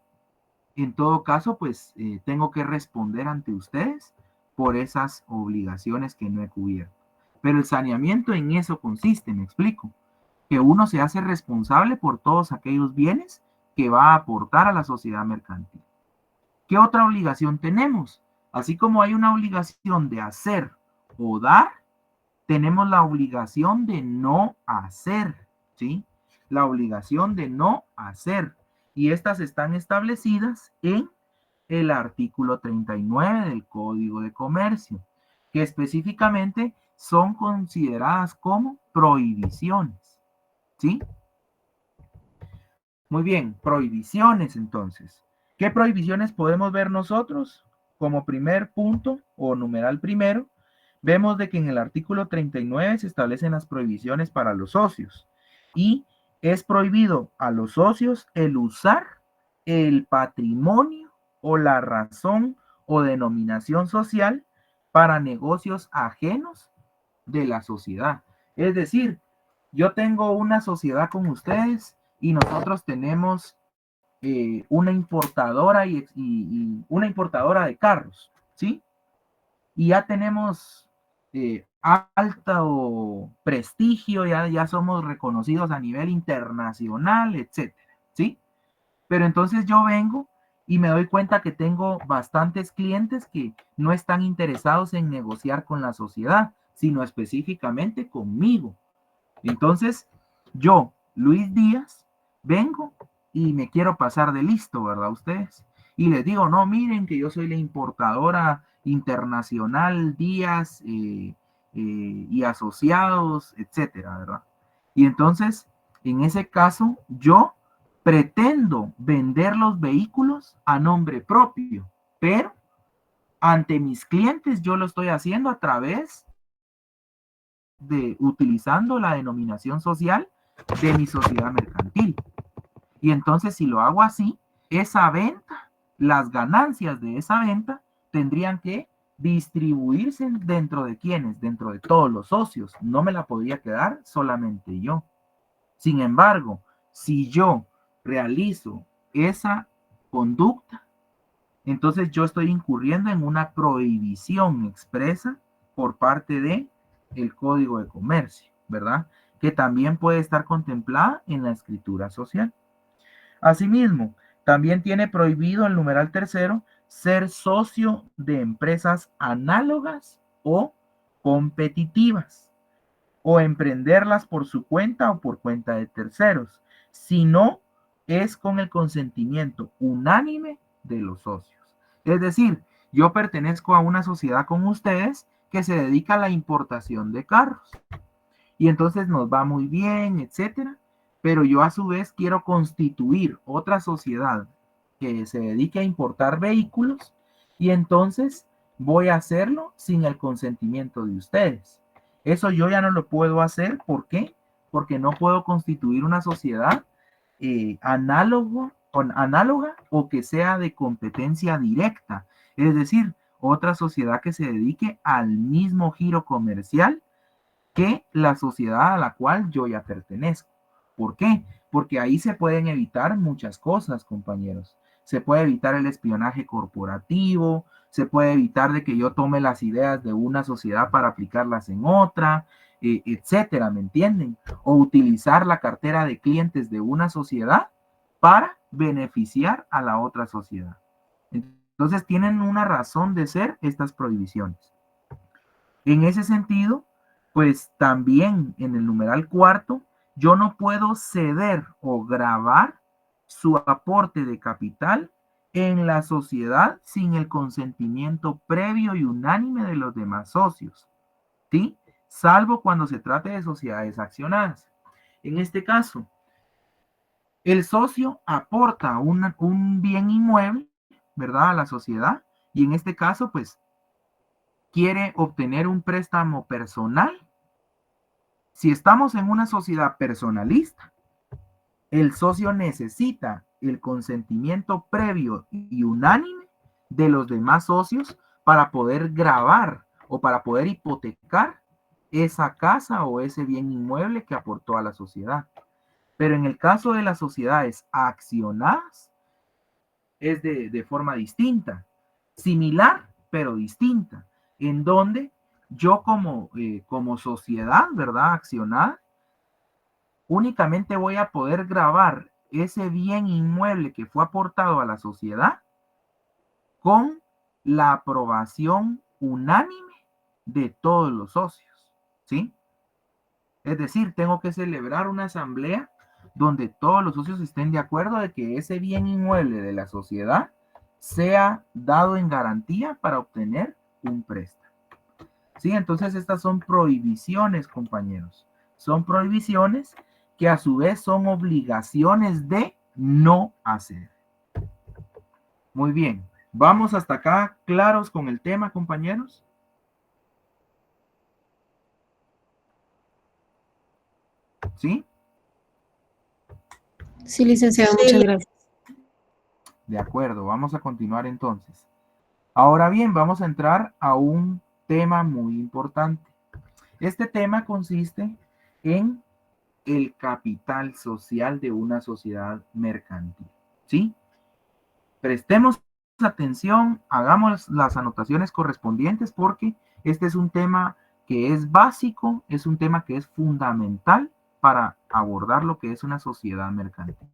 en todo caso, pues tengo que responder ante ustedes por esas obligaciones que no he cubierto. Pero el saneamiento en eso consiste, me explico, que uno se hace responsable por todos aquellos bienes que va a aportar a la sociedad mercantil. ¿Qué otra obligación tenemos? Así como hay una obligación de hacer o dar, tenemos la obligación de no hacer, ¿sí? La obligación de no hacer. Y estas están establecidas en el artículo 39 del Código de Comercio, que específicamente son consideradas como prohibiciones, ¿sí? Muy bien, prohibiciones entonces. ¿Qué prohibiciones podemos ver nosotros? Como primer punto o numeral primero, vemos de que en el artículo 39 se establecen las prohibiciones para los socios y es prohibido a los socios el usar el patrimonio o la razón o denominación social para negocios ajenos de la sociedad. Es decir, yo tengo una sociedad con ustedes y nosotros tenemos una importadora y una importadora de carros, ¿sí? Y ya tenemos alto prestigio, ya somos reconocidos a nivel internacional, etcétera, ¿sí? Pero entonces yo vengo y me doy cuenta que tengo bastantes clientes que no están interesados en negociar con la sociedad, sino específicamente conmigo. Entonces, yo, Luis Díaz, vengo y me quiero pasar de listo, ¿verdad? Ustedes. Y les digo, no, miren que yo soy la importadora internacional Díaz y asociados, etcétera, ¿verdad? Y entonces, en ese caso, yo pretendo vender los vehículos a nombre propio, pero ante mis clientes yo lo estoy haciendo a través de utilizando la denominación social de mi sociedad mercantil. Y entonces si lo hago así, esa venta, las ganancias de esa venta tendrían que distribuirse dentro de quienes, dentro de todos los socios. No me la podría quedar solamente yo. Sin embargo, si yo realizo esa conducta, entonces yo estoy incurriendo en una prohibición expresa por parte de el Código de Comercio, ¿verdad? Que también puede estar contemplada en la escritura social. Asimismo, también tiene prohibido el numeral tercero ser socio de empresas análogas o competitivas o emprenderlas por su cuenta o por cuenta de terceros, si no es con el consentimiento unánime de los socios. Es decir, yo pertenezco a una sociedad con ustedes que se dedica a la importación de carros y entonces nos va muy bien, etcétera, pero yo a su vez quiero constituir otra sociedad que se dedique a importar vehículos y entonces voy a hacerlo sin el consentimiento de ustedes. Eso yo ya no lo puedo hacer. ¿Por qué? Porque no puedo constituir una sociedad análoga o que sea de competencia directa. Es decir, otra sociedad que se dedique al mismo giro comercial que la sociedad a la cual yo ya pertenezco. ¿Por qué? Porque ahí se pueden evitar muchas cosas, compañeros. Se puede evitar el espionaje corporativo, se puede evitar de que yo tome las ideas de una sociedad para aplicarlas en otra, etcétera, ¿me entienden? O utilizar la cartera de clientes de una sociedad para beneficiar a la otra sociedad. Entonces tienen una razón de ser estas prohibiciones. En ese sentido, pues también en el numeral cuarto, yo no puedo ceder o gravar su aporte de capital en la sociedad sin el consentimiento previo y unánime de los demás socios, ¿sí? Salvo cuando se trate de sociedades accionadas. En este caso, el socio aporta un bien inmueble, ¿verdad? A la sociedad y en este caso, pues, quiere obtener un préstamo personal Si estamos en una sociedad personalista, el socio necesita el consentimiento previo y unánime de los demás socios para poder gravar o para poder hipotecar esa casa o ese bien inmueble que aportó a la sociedad. Pero en el caso de las sociedades accionadas, es de forma distinta, similar, pero distinta, en donde yo como sociedad, ¿verdad? Accionada, únicamente voy a poder grabar ese bien inmueble que fue aportado a la sociedad con la aprobación unánime de todos los socios, ¿sí? Es decir, tengo que celebrar una asamblea donde todos los socios estén de acuerdo de que ese bien inmueble de la sociedad sea dado en garantía para obtener un préstamo. ¿Sí? Entonces estas son prohibiciones, compañeros. Son prohibiciones que a su vez son obligaciones de no hacer. Muy bien. ¿Vamos hasta acá claros con el tema, compañeros? ¿Sí? Sí, licenciado, Sí, muchas gracias. De acuerdo, vamos a continuar entonces. Ahora bien, vamos a entrar a un tema muy importante. Este tema consiste en el capital social de una sociedad mercantil. ¿Sí? Prestemos atención, hagamos las anotaciones correspondientes porque este es un tema que es básico, es un tema que es fundamental para abordar lo que es una sociedad mercantil.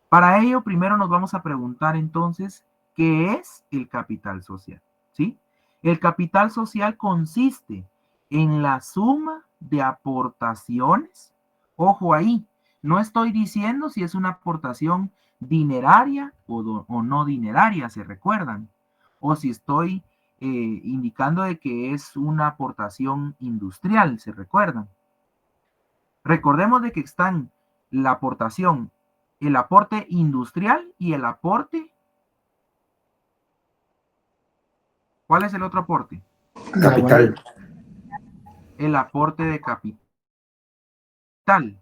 Para ello, primero nos vamos a preguntar entonces, ¿qué es el capital social? ¿Sí? El capital social consiste en la suma de aportaciones. Ojo ahí, no estoy diciendo si es una aportación dineraria o no dineraria, ¿se recuerdan? O si estoy indicando de que es una aportación industrial, ¿se recuerdan? Recordemos de que están la aportación, el aporte industrial y el aporte. ¿Cuál es el otro aporte? Capital. El aporte de capital,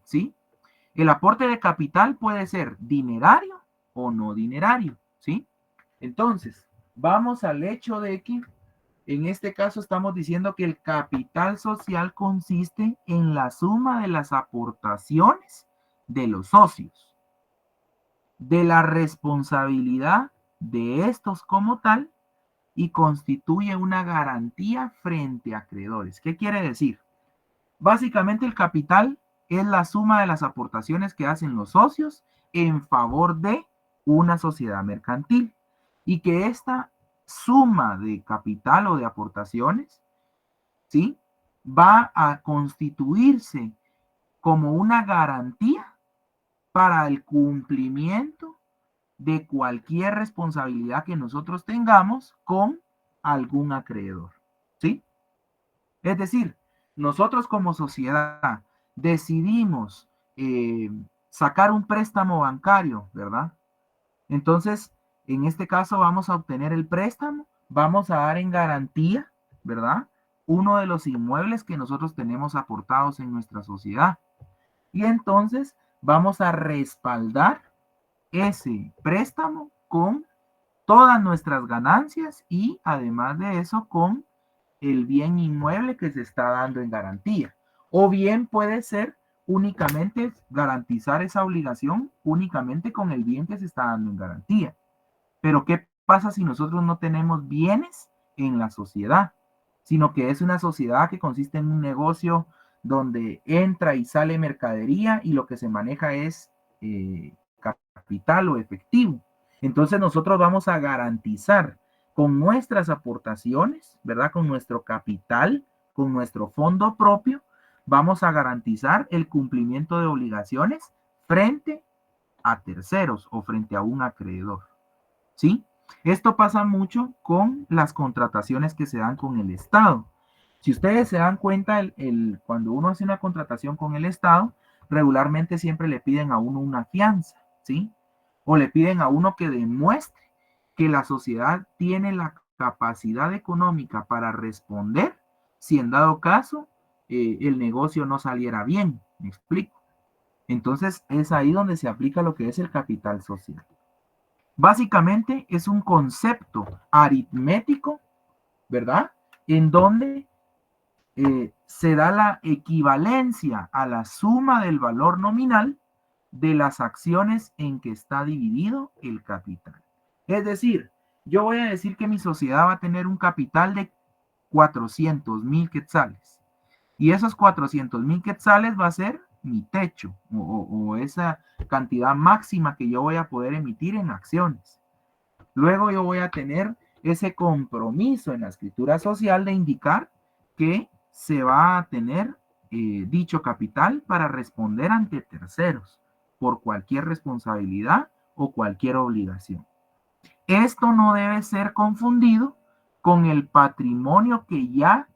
¿sí? El aporte de capital puede ser dinerario o no dinerario, ¿sí? Entonces, vamos al hecho de que en este caso estamos diciendo que el capital social consiste en la suma de las aportaciones de los socios, de la responsabilidad de estos como tal y constituye una garantía frente a acreedores. ¿Qué quiere decir? Básicamente el capital es la suma de las aportaciones que hacen los socios en favor de una sociedad mercantil y que esta suma de capital o de aportaciones, ¿sí? Va a constituirse como una garantía para el cumplimiento de cualquier responsabilidad que nosotros tengamos con algún acreedor, ¿sí? Es decir, nosotros como sociedad decidimos sacar un préstamo bancario, ¿verdad? Entonces, en este caso vamos a obtener el préstamo, vamos a dar en garantía, ¿verdad? Uno de los inmuebles que nosotros tenemos aportados en nuestra sociedad. Y entonces vamos a respaldar ese préstamo con todas nuestras ganancias y además de eso con el bien inmueble que se está dando en garantía. O bien puede ser únicamente garantizar esa obligación únicamente con el bien que se está dando en garantía. Pero ¿qué pasa si nosotros no tenemos bienes en la sociedad? Sino que es una sociedad que consiste en un negocio donde entra y sale mercadería y lo que se maneja es capital o efectivo. Entonces nosotros vamos a garantizar con nuestras aportaciones, ¿verdad? Con nuestro capital, con nuestro fondo propio, vamos a garantizar el cumplimiento de obligaciones frente a terceros o frente a un acreedor, ¿sí? Esto pasa mucho con las contrataciones que se dan con el Estado. Si ustedes se dan cuenta, cuando uno hace una contratación con el Estado, regularmente siempre le piden a uno una fianza, ¿sí? O le piden a uno que demuestre que la sociedad tiene la capacidad económica para responder si en dado caso el negocio no saliera bien. ¿Me explico? Entonces es ahí donde se aplica lo que es el capital social. Básicamente es un concepto aritmético, ¿verdad? En donde se da la equivalencia a la suma del valor nominal de las acciones en que está dividido el capital. Es decir, yo voy a decir que mi sociedad va a tener un capital de 400,000 quetzales. Y esos 400,000 quetzales va a ser mi techo o esa cantidad máxima que yo voy a poder emitir en acciones. Luego yo voy a tener ese compromiso en la escritura social de indicar que se va a tener dicho capital para responder ante terceros por cualquier responsabilidad o cualquier obligación. Esto no debe ser confundido con el patrimonio que ya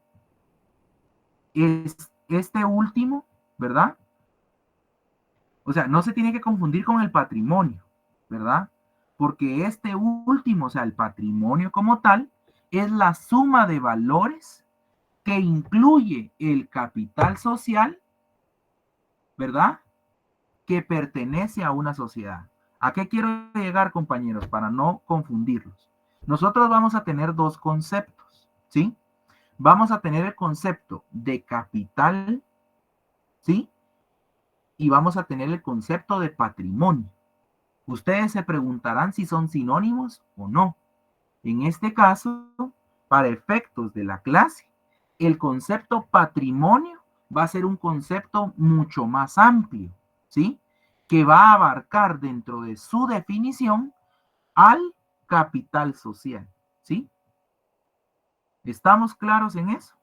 es este último, ¿verdad? O sea, no se tiene que confundir con el patrimonio, ¿verdad? Porque este último, o sea, el patrimonio como tal, es la suma de valores que incluye el capital social, ¿verdad? Que pertenece a una sociedad. ¿A qué quiero llegar, compañeros? Para no confundirlos. Nosotros vamos a tener dos conceptos, ¿sí? Vamos a tener el concepto de capital, ¿sí? Y vamos a tener el concepto de patrimonio. Ustedes se preguntarán si son sinónimos o no. En este caso, para efectos de la clase, el concepto patrimonio va a ser un concepto mucho más amplio, ¿sí? Que va a abarcar dentro de su definición al capital social, ¿sí? ¿Estamos claros en eso?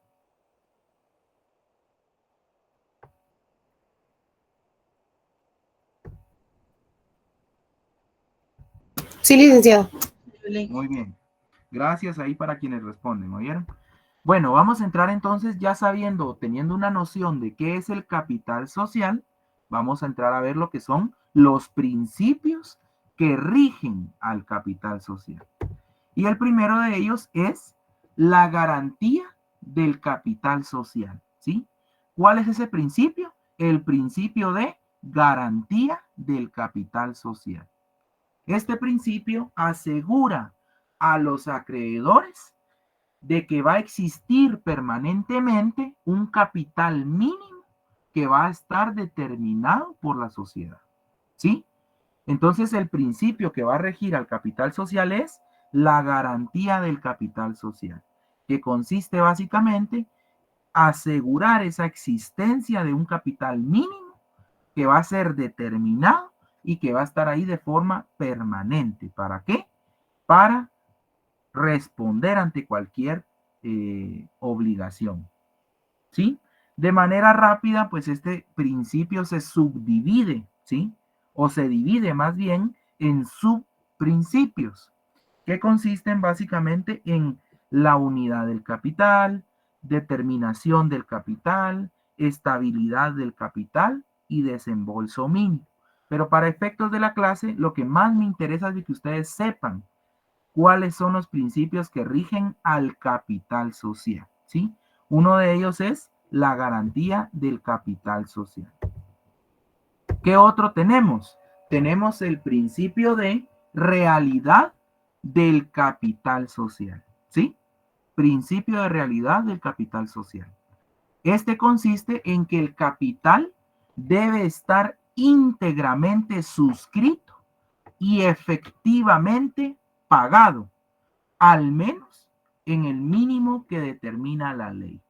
Sí, licenciado. Muy bien. Gracias ahí para quienes responden, ¿oyeron? Bueno, vamos a entrar entonces ya sabiendo, teniendo una noción de qué es el capital social, vamos a entrar a ver lo que son los principios que rigen al capital social. Y el primero de ellos es la garantía del capital social, ¿sí? ¿Cuál es ese principio? El principio de garantía del capital social. Este principio asegura a los acreedores de que va a existir permanentemente un capital mínimo que va a estar determinado por la sociedad, ¿sí? Entonces el principio que va a regir al capital social es la garantía del capital social, que consiste básicamente asegurar esa existencia de un capital mínimo que va a ser determinado y que va a estar ahí de forma permanente. ¿Para qué? Para responder ante cualquier obligación, ¿sí? De manera rápida, pues este principio se subdivide, ¿sí? O se divide más bien en subprincipios, que consisten básicamente en la unidad del capital, determinación del capital, estabilidad del capital y desembolso mínimo. Pero para efectos de la clase, lo que más me interesa es que ustedes sepan cuáles son los principios que rigen al capital social, ¿sí? Uno de ellos es la garantía del capital social. ¿Qué otro tenemos? Tenemos el principio de realidad del capital social, ¿sí? Principio de realidad del capital social. Este consiste en que el capital debe estar íntegramente suscrito y efectivamente pagado, al menos en el mínimo que determina la ley.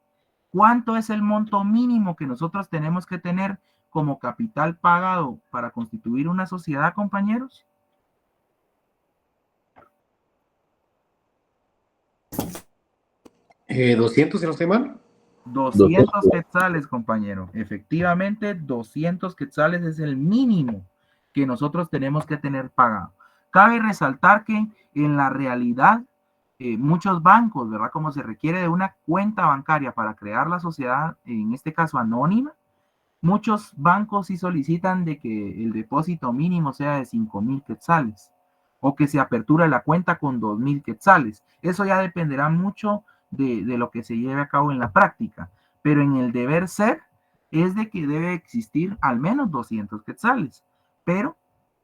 ¿Cuánto es el monto mínimo que nosotros tenemos que tener como capital pagado para constituir una sociedad, compañeros? 200, si no estoy mal. 200 quetzales, compañero. Efectivamente, 200 quetzales es el mínimo que nosotros tenemos que tener pagado. Cabe resaltar que en la realidad, muchos bancos, ¿verdad? Como se requiere de una cuenta bancaria para crear la sociedad, en este caso anónima, muchos bancos sí solicitan de que el depósito mínimo sea de 5,000 quetzales o que se apertura la cuenta con 2,000 quetzales. Eso ya dependerá mucho de lo que se lleve a cabo en la práctica. pero en el deber ser es de que debe existir al menos 200 quetzales, pero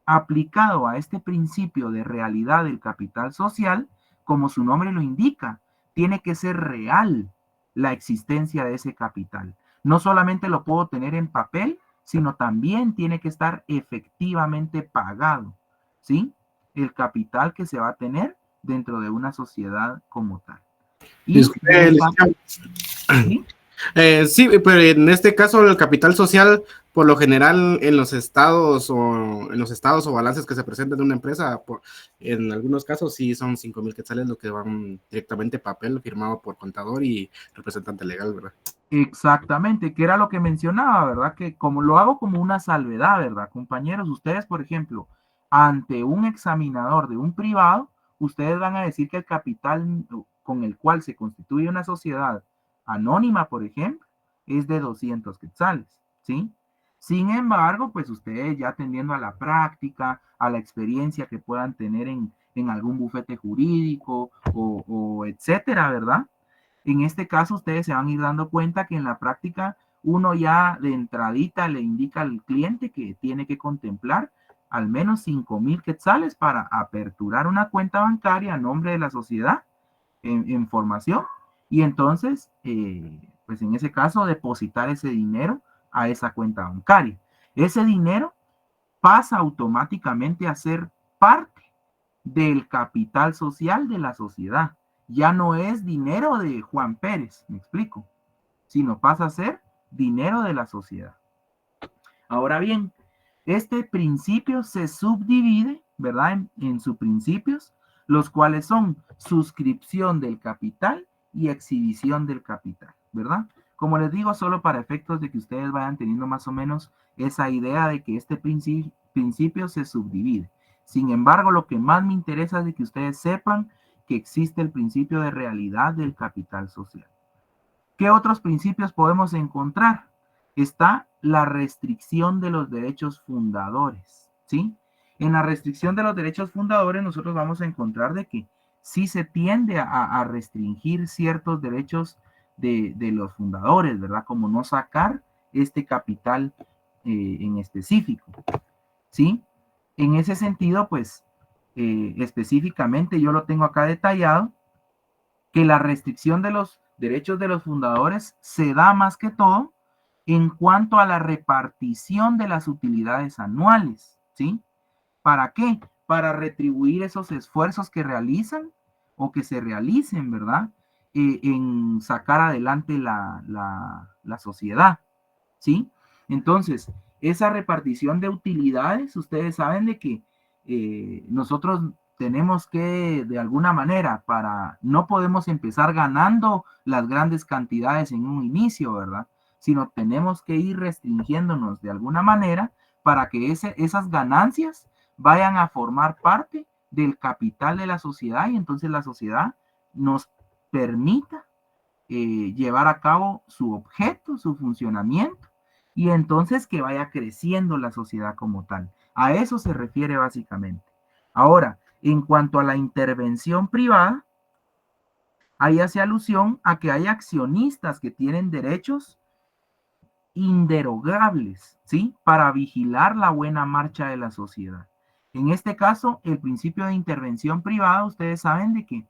aplicado a este principio de realidad del capital social, como su nombre lo indica, tiene que ser real la existencia de ese capital. No solamente lo puedo tener en papel, sino también tiene que estar efectivamente pagado, ¿sí? El capital que se va a tener dentro de una sociedad como tal. Y Disculpe, licenciado. ¿sí? Sí, pero en este caso el capital social, por lo general en los estados o balances que se presentan en una empresa, en algunos casos sí son 5,000 quetzales lo que van directamente papel firmado por contador y representante legal, ¿verdad? Exactamente, que era lo que mencionaba, ¿verdad? Que como lo hago como una salvedad, ¿verdad, compañeros? Ustedes, por ejemplo, ante un examinador de un privado, ustedes van a decir que el capital con el cual se constituye una sociedad anónima, por ejemplo, es de 200 quetzales, ¿sí? Sin embargo, pues ustedes ya atendiendo a la práctica, a la experiencia que puedan tener en algún bufete jurídico o etcétera, ¿verdad? En este caso, ustedes se van a ir dando cuenta que en la práctica uno ya de entradita le indica al cliente que tiene que contemplar al menos 5,000 quetzales para aperturar una cuenta bancaria a nombre de la sociedad en formación y entonces, pues en ese caso, depositar ese dinero a esa cuenta bancaria. Ese dinero pasa automáticamente a ser parte del capital social de la sociedad. Ya no es dinero de Juan Pérez, me explico, sino pasa a ser dinero de la sociedad. Ahora bien, este principio se subdivide, ¿verdad? En subprincipios, los cuales son suscripción del capital y exhibición del capital, ¿verdad? Como les digo, solo para efectos de que ustedes vayan teniendo más o menos esa idea de que este principio se subdivide. Sin embargo, lo que más me interesa es de que ustedes sepan que existe el principio de realidad del capital social. ¿Qué otros principios podemos encontrar? Está la restricción de los derechos fundadores, ¿sí? En la restricción de los derechos fundadores nosotros vamos a encontrar de que sí se tiende a restringir ciertos derechos de los fundadores, ¿verdad? Como no sacar este capital en específico, ¿sí? En ese sentido, pues, específicamente yo lo tengo acá detallado, que la restricción de los derechos de los fundadores se da más que todo en cuanto a la repartición de las utilidades anuales, ¿sí? ¿Para qué? Para retribuir esos esfuerzos que realizan o que se realicen, ¿verdad? En sacar adelante la sociedad, ¿sí? Entonces, esa repartición de utilidades, ustedes saben de que nosotros tenemos que, de alguna manera, no podemos empezar ganando las grandes cantidades en un inicio, ¿verdad? Sino tenemos que ir restringiéndonos de alguna manera para que esas ganancias vayan a formar parte del capital de la sociedad y entonces la sociedad nos permita llevar a cabo su objeto, su funcionamiento, y entonces que vaya creciendo la sociedad como tal. A eso se refiere básicamente. Ahora, en cuanto a la intervención privada, ahí hace alusión a que hay accionistas que tienen derechos inderogables, ¿sí? Para vigilar la buena marcha de la sociedad. En este caso, el principio de intervención privada, ustedes saben de que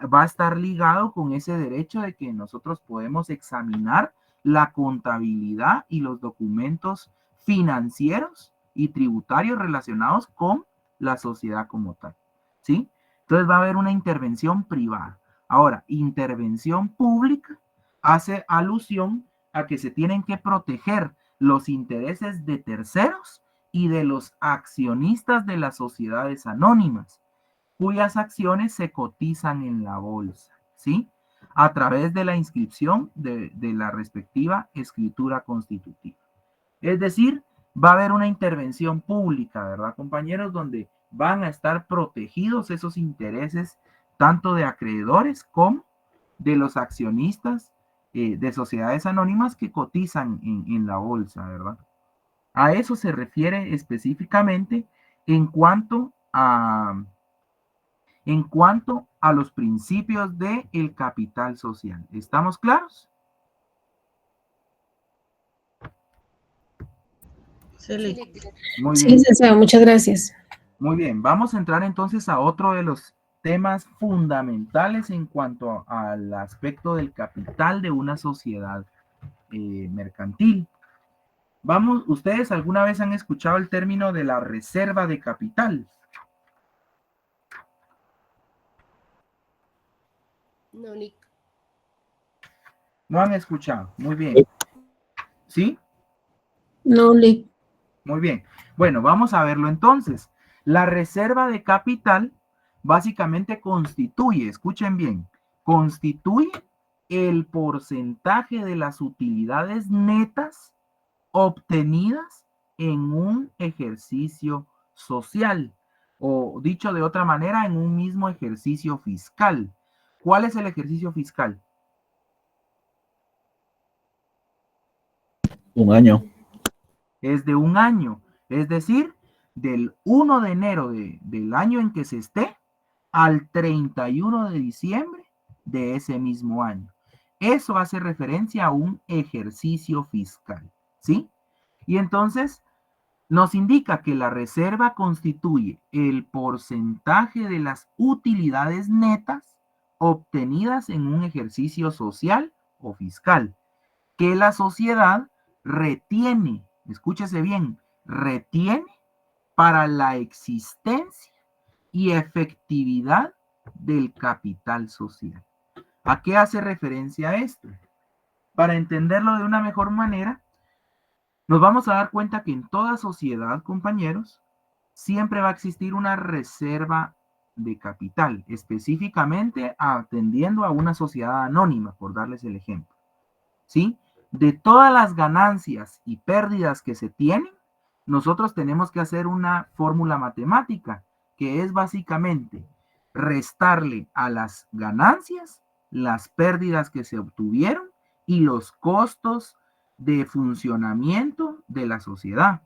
va a estar ligado con ese derecho de que nosotros podemos examinar la contabilidad y los documentos financieros y tributarios relacionados con la sociedad como tal, ¿sí? Entonces va a haber una intervención privada. Ahora, intervención pública hace alusión a que se tienen que proteger los intereses de terceros y de los accionistas de las sociedades anónimas, cuyas acciones se cotizan en la bolsa, ¿sí? A través de la inscripción de la respectiva escritura constitutiva. Es decir, va a haber una intervención pública, ¿verdad, compañeros? Donde van a estar protegidos esos intereses tanto de acreedores como de los accionistas de sociedades anónimas que cotizan en la bolsa, ¿verdad? A eso se refiere específicamente en cuanto a los principios del capital social. ¿Estamos claros? Muy Sí, bien. licenciado, muchas gracias. Muy bien, vamos a entrar entonces a otro de los temas fundamentales en cuanto al aspecto del capital de una sociedad mercantil. Vamos, ¿ustedes alguna vez han escuchado el término de la reserva de capital? No, Lick. No han escuchado, muy bien. ¿Sí? No, Lick. Muy bien. Bueno, vamos a verlo entonces. La reserva de capital básicamente constituye, escuchen bien, constituye el porcentaje de las utilidades netas obtenidas en un ejercicio social, o dicho de otra manera, en un mismo ejercicio fiscal. ¿Cuál es el ejercicio fiscal? Un año. Es de un año, es decir, del 1 de enero del año en que se esté al 31 de diciembre de ese mismo año. Eso hace referencia a un ejercicio fiscal, ¿sí? Y entonces nos indica que la reserva constituye el porcentaje de las utilidades netas obtenidas en un ejercicio social o fiscal que la sociedad retiene, escúchese bien, retiene para la existencia y efectividad del capital social. ¿A qué hace referencia esto? Para entenderlo de una mejor manera, nos vamos a dar cuenta que en toda sociedad, compañeros, siempre va a existir una reserva de capital, específicamente atendiendo a una sociedad anónima, por darles el ejemplo. ¿Sí? De todas las ganancias y pérdidas que se tienen, nosotros tenemos que hacer una fórmula matemática, que es básicamente restarle a las ganancias las pérdidas que se obtuvieron y los costos de funcionamiento de la sociedad.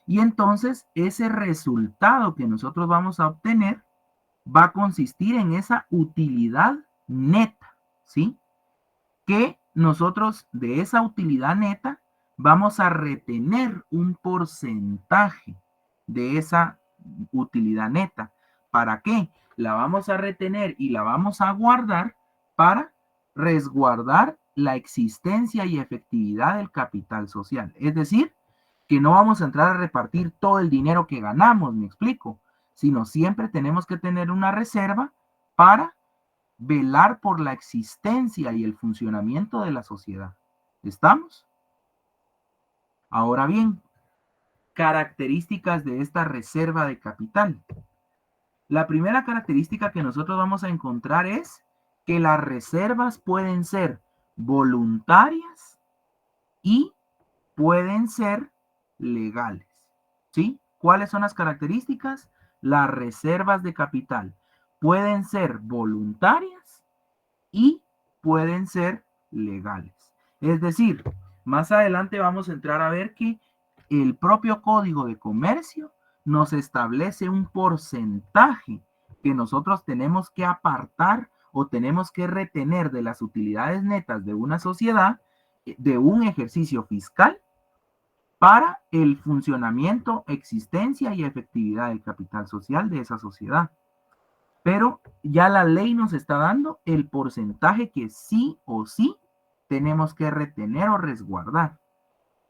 Y entonces ese resultado que nosotros vamos a obtener va a consistir en esa utilidad neta, ¿sí? Que nosotros de esa utilidad neta vamos a retener un porcentaje de esa utilidad neta. ¿Para qué? La vamos a retener y la vamos a guardar para resguardar la existencia y efectividad del capital social. Es decir, que no vamos a entrar a repartir todo el dinero que ganamos, me explico, sino siempre tenemos que tener una reserva para velar por la existencia y el funcionamiento de la sociedad. ¿Estamos? Ahora bien, características de esta reserva de capital. La primera característica que nosotros vamos a encontrar es que las reservas pueden ser voluntarias y pueden ser legales. ¿Sí? ¿Cuáles son las características? Las reservas de capital pueden ser voluntarias y pueden ser legales. Es decir, más adelante vamos a entrar a ver que el propio Código de Comercio nos establece un porcentaje que nosotros tenemos que apartar o tenemos que retener de las utilidades netas de una sociedad, de un ejercicio fiscal, para el funcionamiento, existencia y efectividad del capital social de esa sociedad. Pero ya la ley nos está dando el porcentaje que sí o sí tenemos que retener o resguardar.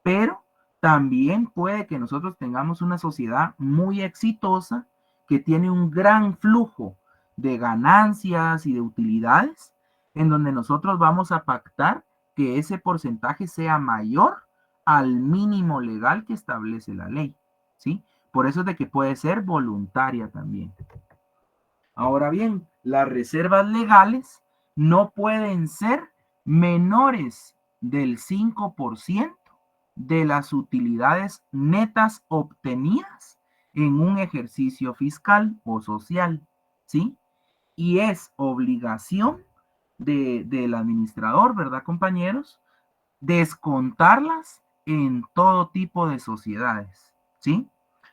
Pero también puede que nosotros tengamos una sociedad muy exitosa que tiene un gran flujo de ganancias y de utilidades, en donde nosotros vamos a pactar que ese porcentaje sea mayor al mínimo legal que establece la ley, ¿sí? Por eso es de que puede ser voluntaria también. Ahora bien, las reservas legales no pueden ser menores del 5% de las utilidades netas obtenidas en un ejercicio fiscal o social, ¿sí? Y es obligación del administrador, ¿verdad, compañeros? Descontarlas en todo tipo de sociedades, ¿sí?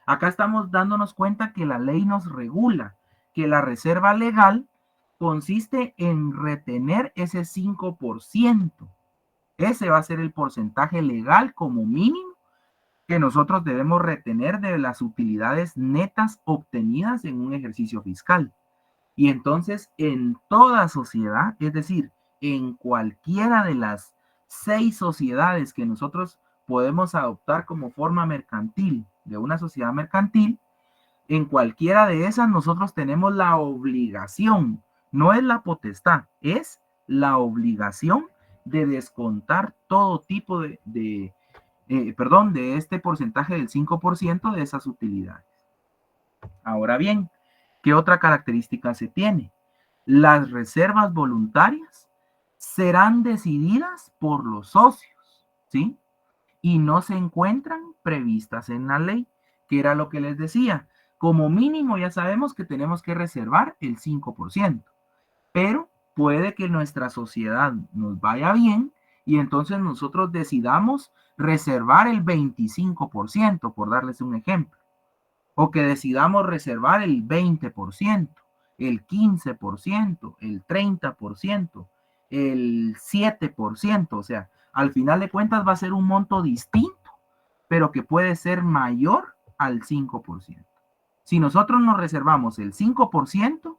Acá estamos dándonos cuenta que la ley nos regula que la reserva legal consiste en retener ese 5%. Ese va a ser el porcentaje legal como mínimo que nosotros debemos retener de las utilidades netas obtenidas en un ejercicio fiscal. Y entonces en toda sociedad, es decir, en cualquiera de las 6 sociedades que nosotros podemos adoptar como forma mercantil de una sociedad mercantil, en cualquiera de esas nosotros tenemos la obligación, no es la potestad, es la obligación de descontar todo tipo de este porcentaje del 5% de esas utilidades. Ahora bien, ¿qué otra característica se tiene? Las reservas voluntarias serán decididas por los socios, ¿sí? Y no se encuentran previstas en la ley, que era lo que les decía. Como mínimo ya sabemos que tenemos que reservar el 5%, pero puede que nuestra sociedad nos vaya bien y entonces nosotros decidamos reservar el 25%, por darles un ejemplo, o que decidamos reservar el 20%, el 15%, el 30%, el 7%, o sea, al final de cuentas va a ser un monto distinto, pero que puede ser mayor al 5%. Si nosotros nos reservamos el 5%,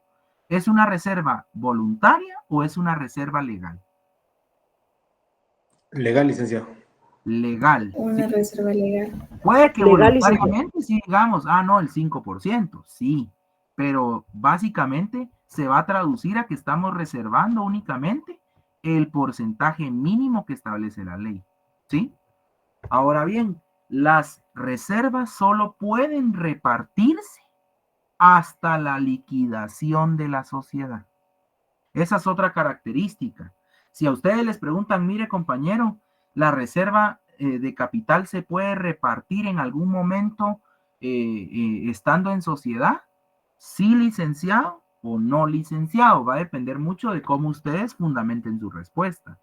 ¿es una reserva voluntaria o es una reserva legal? Legal, licenciado. Legal. Una reserva legal. Puede que Legal, voluntariamente sí digamos, no, el 5%, sí, pero básicamente se va a traducir a que estamos reservando únicamente el porcentaje mínimo que establece la ley, ¿sí? Ahora bien, las reservas solo pueden repartirse hasta la liquidación de la sociedad. Esa es otra característica. Si a ustedes les preguntan, mire compañero, la reserva de capital se puede repartir en algún momento estando en sociedad, sí licenciado o no licenciado, va a depender mucho de cómo ustedes fundamenten su respuesta,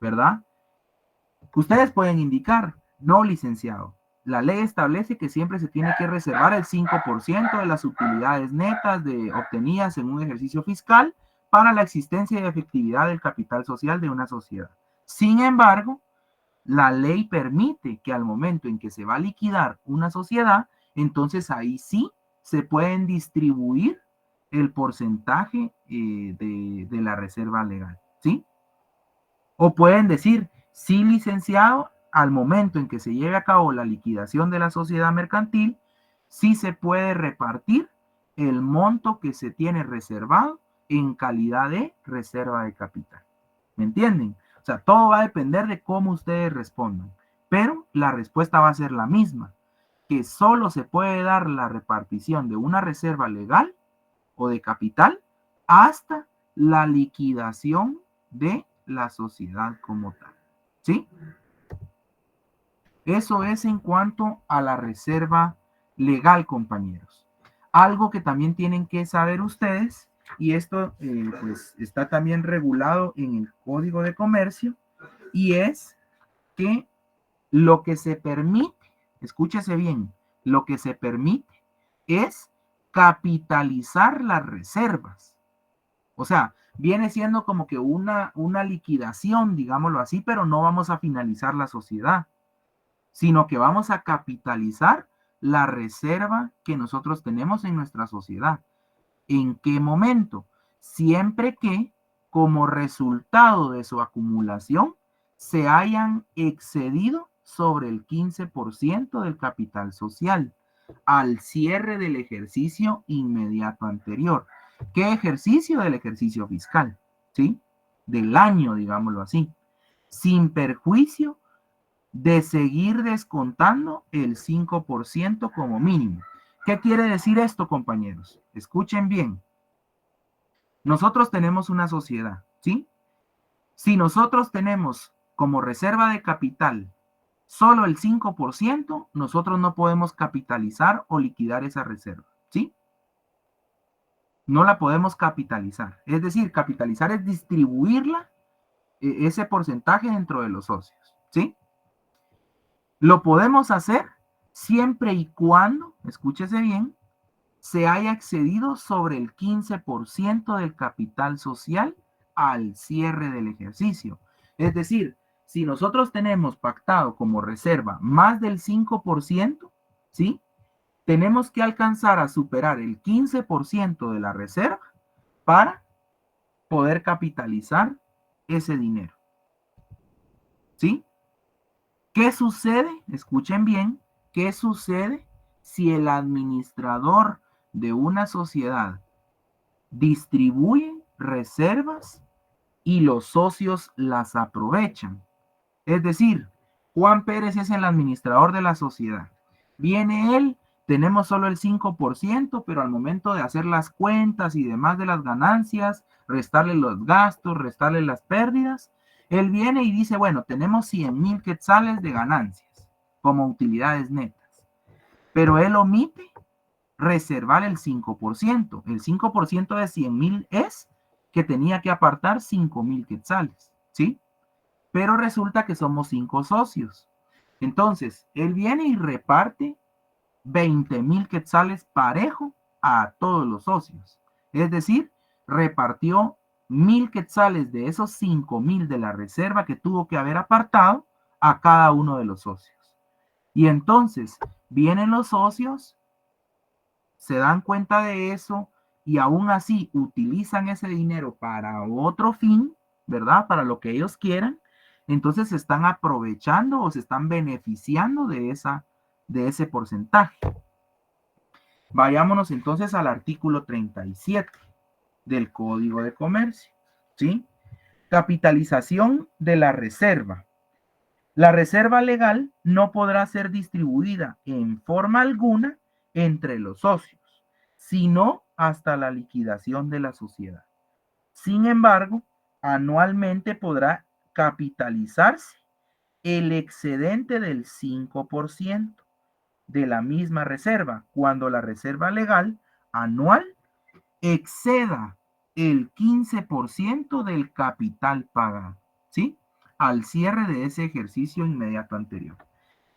¿verdad? Ustedes pueden indicar, no licenciado. La ley establece que siempre se tiene que reservar el 5% de las utilidades netas obtenidas en un ejercicio fiscal para la existencia y efectividad del capital social de una sociedad. Sin embargo, la ley permite que al momento en que se va a liquidar una sociedad, entonces ahí se pueden distribuir el porcentaje de la reserva legal, ¿sí? O pueden decir, sí, licenciado, al momento en que se lleve a cabo la liquidación de la sociedad mercantil, sí se puede repartir el monto que se tiene reservado en calidad de reserva de capital. ¿Me entienden? O sea, todo va a depender de cómo ustedes respondan, pero la respuesta va a ser la misma, que solo se puede dar la repartición de una reserva legal o de capital hasta la liquidación de la sociedad como tal. ¿Sí? Eso es en cuanto a la reserva legal, compañeros. Algo que también tienen que saber ustedes, y esto pues está también regulado en el Código de Comercio, y es que lo que se permite, escúchese bien, lo que se permite es capitalizar las reservas. O sea, viene siendo como que una liquidación, digámoslo así, pero no vamos a finalizar la sociedad, sino que vamos a capitalizar la reserva que nosotros tenemos en nuestra sociedad. ¿En qué momento? Siempre que, como resultado de su acumulación, se hayan excedido sobre el 15% del capital social al cierre del ejercicio inmediato anterior. ¿Qué ejercicio? Del ejercicio fiscal, ¿sí? Del año, digámoslo así, sin perjuicio de seguir descontando el 5% como mínimo. ¿Qué quiere decir esto, compañeros? Escuchen bien. Nosotros tenemos una sociedad, ¿sí? Si nosotros tenemos como reserva de capital solo el 5%, nosotros no podemos capitalizar o liquidar esa reserva, ¿sí? No la podemos capitalizar. Es decir, capitalizar es distribuirla, ese porcentaje dentro de los socios, ¿sí? Lo podemos hacer siempre y cuando, escúchese bien, se haya excedido sobre el 15% del capital social al cierre del ejercicio. Es decir, si nosotros tenemos pactado como reserva más del 5%, ¿sí? Tenemos que alcanzar a superar el 15% de la reserva para poder capitalizar ese dinero. ¿Sí? ¿Qué sucede? Escuchen bien, ¿qué sucede si el administrador de una sociedad distribuye reservas y los socios las aprovechan? Es decir, Juan Pérez es el administrador de la sociedad. Viene él, tenemos solo el 5%, pero al momento de hacer las cuentas y demás de las ganancias, restarle los gastos, restarle las pérdidas, él viene y dice, bueno, tenemos 100,000 quetzales de ganancias como utilidades netas, pero él omite reservar el 5%. El 5% de 100,000 es que tenía que apartar 5,000 quetzales, ¿sí? Pero resulta que somos 5 socios. Entonces, él viene y reparte 20,000 quetzales parejo a todos los socios. Es decir, repartió 1,000 quetzales de esos 5,000 de la reserva que tuvo que haber apartado a cada uno de los socios. Y entonces vienen los socios, se dan cuenta de eso y aún así utilizan ese dinero para otro fin, ¿verdad? Para lo que ellos quieran. Entonces se están aprovechando o se están beneficiando de ese porcentaje. Vayámonos entonces al artículo 37 del Código de Comercio, ¿sí? Capitalización de la reserva. La reserva legal no podrá ser distribuida en forma alguna entre los socios, sino hasta la liquidación de la sociedad. Sin embargo, anualmente podrá capitalizarse el excedente del 5% de la misma reserva cuando la reserva legal anual exceda el 15% del capital pagado, ¿sí? Al cierre de ese ejercicio inmediato anterior,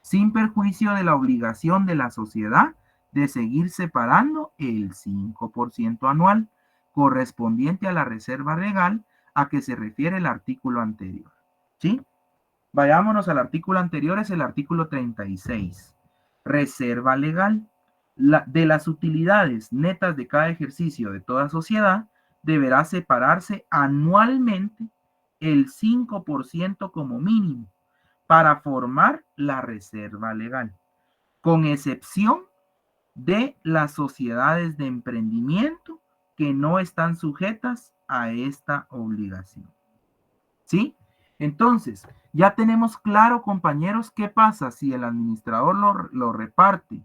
sin perjuicio de la obligación de la sociedad de seguir separando el 5% anual correspondiente a la reserva legal a que se refiere el artículo anterior, ¿sí? Vayámonos al artículo anterior, es el artículo 36. Reserva legal. De las utilidades netas de cada ejercicio de toda sociedad, deberá separarse anualmente el 5% como mínimo para formar la reserva legal, con excepción de las sociedades de emprendimiento que no están sujetas a esta obligación. ¿Sí? Entonces, ya tenemos claro, compañeros, qué pasa si el administrador lo reparte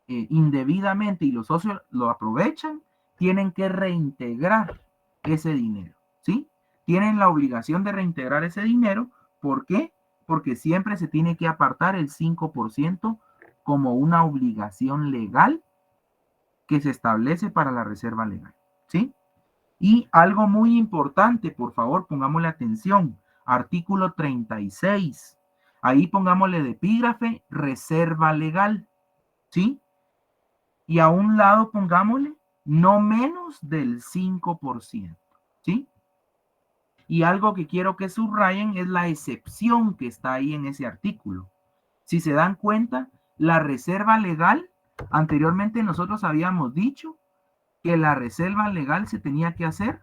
indebidamente y los socios lo aprovechan. Tienen que reintegrar ese dinero, ¿sí? Tienen la obligación de reintegrar ese dinero. ¿Por qué? Porque siempre se tiene que apartar el 5% como una obligación legal que se establece para la reserva legal, ¿sí? Y algo muy importante, por favor, pongámosle atención. Artículo 36. Ahí pongámosle de epígrafe reserva legal, ¿sí? Y a un lado pongámosle no menos del 5%, ¿sí? Y algo que quiero que subrayen es la excepción que está ahí en ese artículo. Si se dan cuenta, la reserva legal, anteriormente nosotros habíamos dicho que la reserva legal se tenía que hacer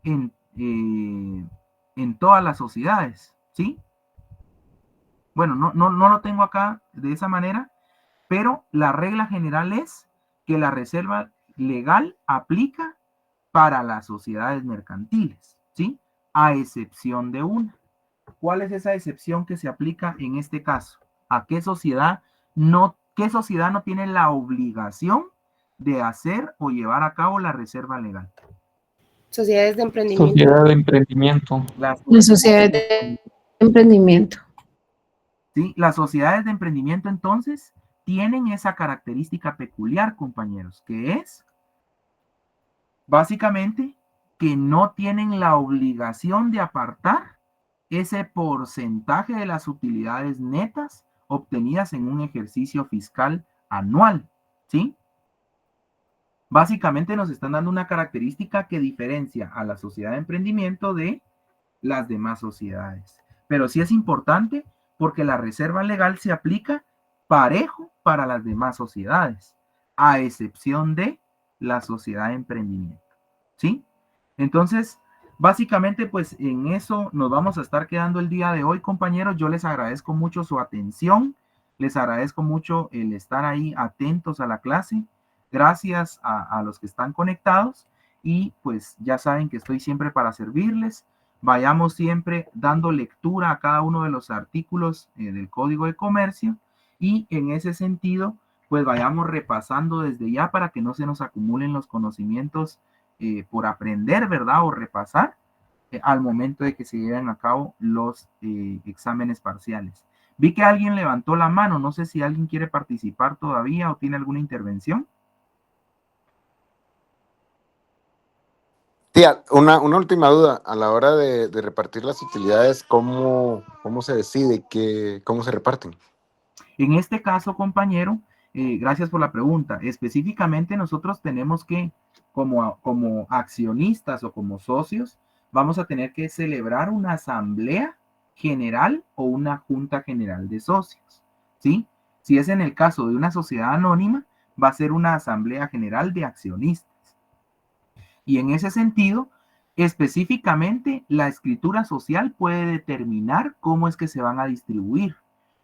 en todas las sociedades, ¿sí? Bueno, no lo tengo acá de esa manera, pero la regla general es que la reserva legal aplica para las sociedades mercantiles, ¿sí? A excepción de una. ¿Cuál es esa excepción que se aplica en este caso? ¿A qué sociedad no tiene la obligación de hacer o llevar a cabo la reserva legal? Sociedades de emprendimiento. Sociedad de emprendimiento. Las La sociedad de emprendimiento. ¿sí? Las sociedades de emprendimiento entonces tienen esa característica peculiar, compañeros, que es básicamente que no tienen la obligación de apartar ese porcentaje de las utilidades netas obtenidas en un ejercicio fiscal anual, ¿sí? Básicamente nos están dando una característica que diferencia a la sociedad de emprendimiento de las demás sociedades. pero sí es importante porque la reserva legal se aplica parejo para las demás sociedades, a excepción de la sociedad de emprendimiento, ¿sí? Entonces, básicamente, pues en eso nos vamos a estar quedando el día de hoy, compañeros. Yo les agradezco mucho su atención, les agradezco mucho el estar ahí atentos a la clase. Gracias a los que están conectados y pues ya saben que estoy siempre para servirles. Vayamos siempre dando lectura a cada uno de los artículos del Código de Comercio y en ese sentido, pues vayamos repasando desde ya para que no se nos acumulen los conocimientos por aprender, ¿verdad? O repasar al momento de que se lleven a cabo los exámenes parciales. Vi que alguien levantó la mano, no sé si alguien quiere participar todavía o tiene alguna intervención. Sí, una última duda. A la hora de repartir las utilidades, ¿cómo se decide cómo se reparten? En este caso, compañero, gracias por la pregunta. Específicamente nosotros tenemos que, como accionistas o como socios, vamos a tener que celebrar una asamblea general o una junta general de socios, ¿sí? Si es en el caso de una sociedad anónima, va a ser una asamblea general de accionistas. Y en ese sentido, específicamente, la escritura social puede determinar cómo es que se van a distribuir.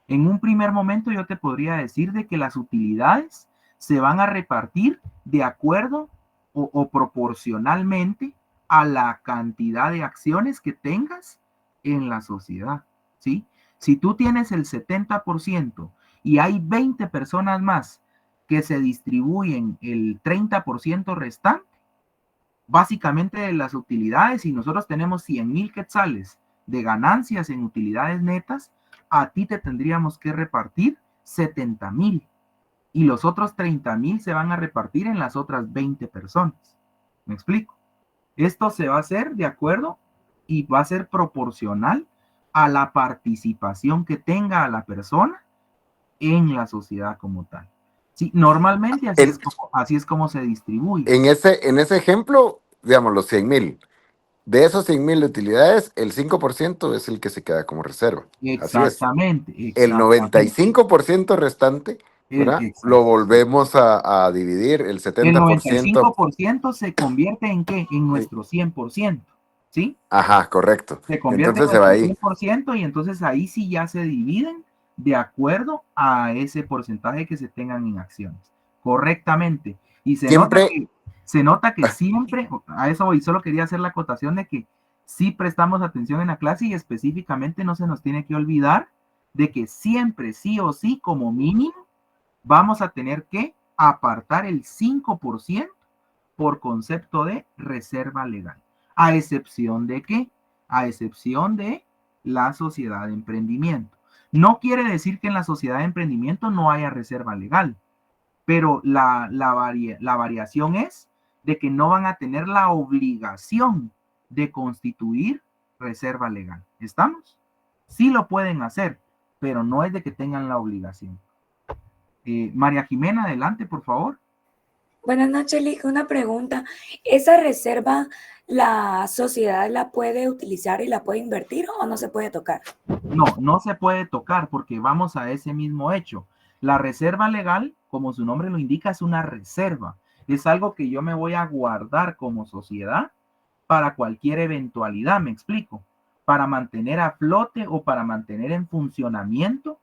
En un primer momento yo te podría decir de que las utilidades se van a repartir de acuerdo o proporcionalmente a la cantidad de acciones que tengas en la sociedad, ¿sí? Si tú tienes el 70% y hay 20 personas más que se distribuyen el 30% restante, básicamente de las utilidades, si nosotros tenemos 100,000 quetzales de ganancias en utilidades netas, a ti te tendríamos que repartir 70,000 y los otros 30,000 se van a repartir en las otras 20 personas. ¿Me explico? Esto se va a hacer de acuerdo y va a ser proporcional a la participación que tenga la persona en la sociedad como tal. Sí, normalmente así es como se distribuye. En ese ejemplo, digamos, los 100,000. De esos 100,000 utilidades, el 5% es el que se queda como reserva. Exactamente. Así es. El 95% restante, ¿verdad? Lo volvemos a dividir, el 70%. El 95% se convierte en ¿qué? En nuestro 100%, ¿sí? Ajá, correcto. Se convierte Entonces en se va nuestro ahí. 100% y entonces ahí sí ya se dividen de acuerdo a ese porcentaje que se tengan en acciones. Correctamente. Y se nota que siempre, a eso voy, solo quería hacer la acotación de que sí prestamos atención en la clase y específicamente no se nos tiene que olvidar de que siempre, sí o sí, como mínimo, vamos a tener que apartar el 5% por concepto de reserva legal. ¿A excepción de qué? A excepción de la sociedad de emprendimiento. No quiere decir que en la sociedad de emprendimiento no haya reserva legal, pero la variación es de que no van a tener la obligación de constituir reserva legal. ¿Estamos? Sí lo pueden hacer, pero no es de que tengan la obligación. María Jimena, adelante, por favor. Buenas noches, Lick. Una pregunta. ¿Esa reserva la sociedad la puede utilizar y la puede invertir o no se puede tocar? No se puede tocar porque vamos a ese mismo hecho. La reserva legal, como su nombre lo indica, es una reserva. Es algo que yo me voy a guardar como sociedad para cualquier eventualidad, me explico, para mantener a flote o para mantener en funcionamiento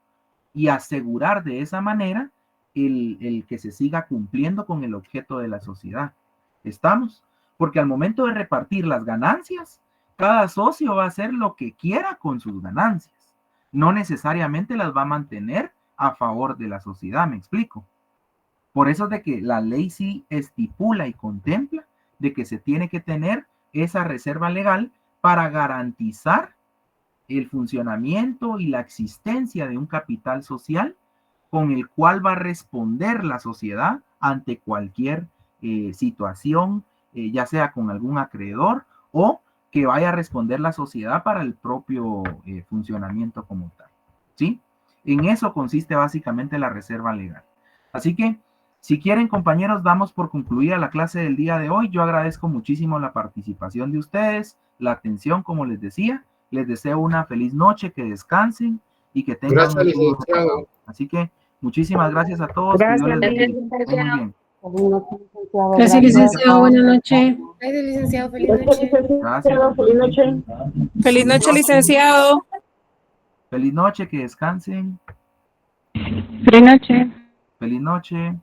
y asegurar de esa manera el que se siga cumpliendo con el objeto de la sociedad. ¿Estamos? Porque al momento de repartir las ganancias, cada socio va a hacer lo que quiera con sus ganancias. No necesariamente las va a mantener a favor de la sociedad, me explico. Por eso es de que la ley sí estipula y contempla de que se tiene que tener esa reserva legal para garantizar el funcionamiento y la existencia de un capital social con el cual va a responder la sociedad ante cualquier situación, ya sea con algún acreedor o que vaya a responder la sociedad para el propio funcionamiento como tal, ¿sí? En eso consiste básicamente la reserva legal. Así que, si quieren, compañeros, damos por concluida la clase del día de hoy. Yo agradezco muchísimo la participación de ustedes, la atención, como les decía, Les deseo una feliz noche, que descansen y que tengan Gracias, un día licenciado. reparado. Así que muchísimas gracias a todos. Que Dios les bendiga. Estén muy bien. Gracias, licenciado. Buenas noches. Gracias, licenciado. Feliz noche. Gracias. Feliz noche. Feliz noche, licenciado. Feliz noche, que descansen. Buenas noches. Feliz noche.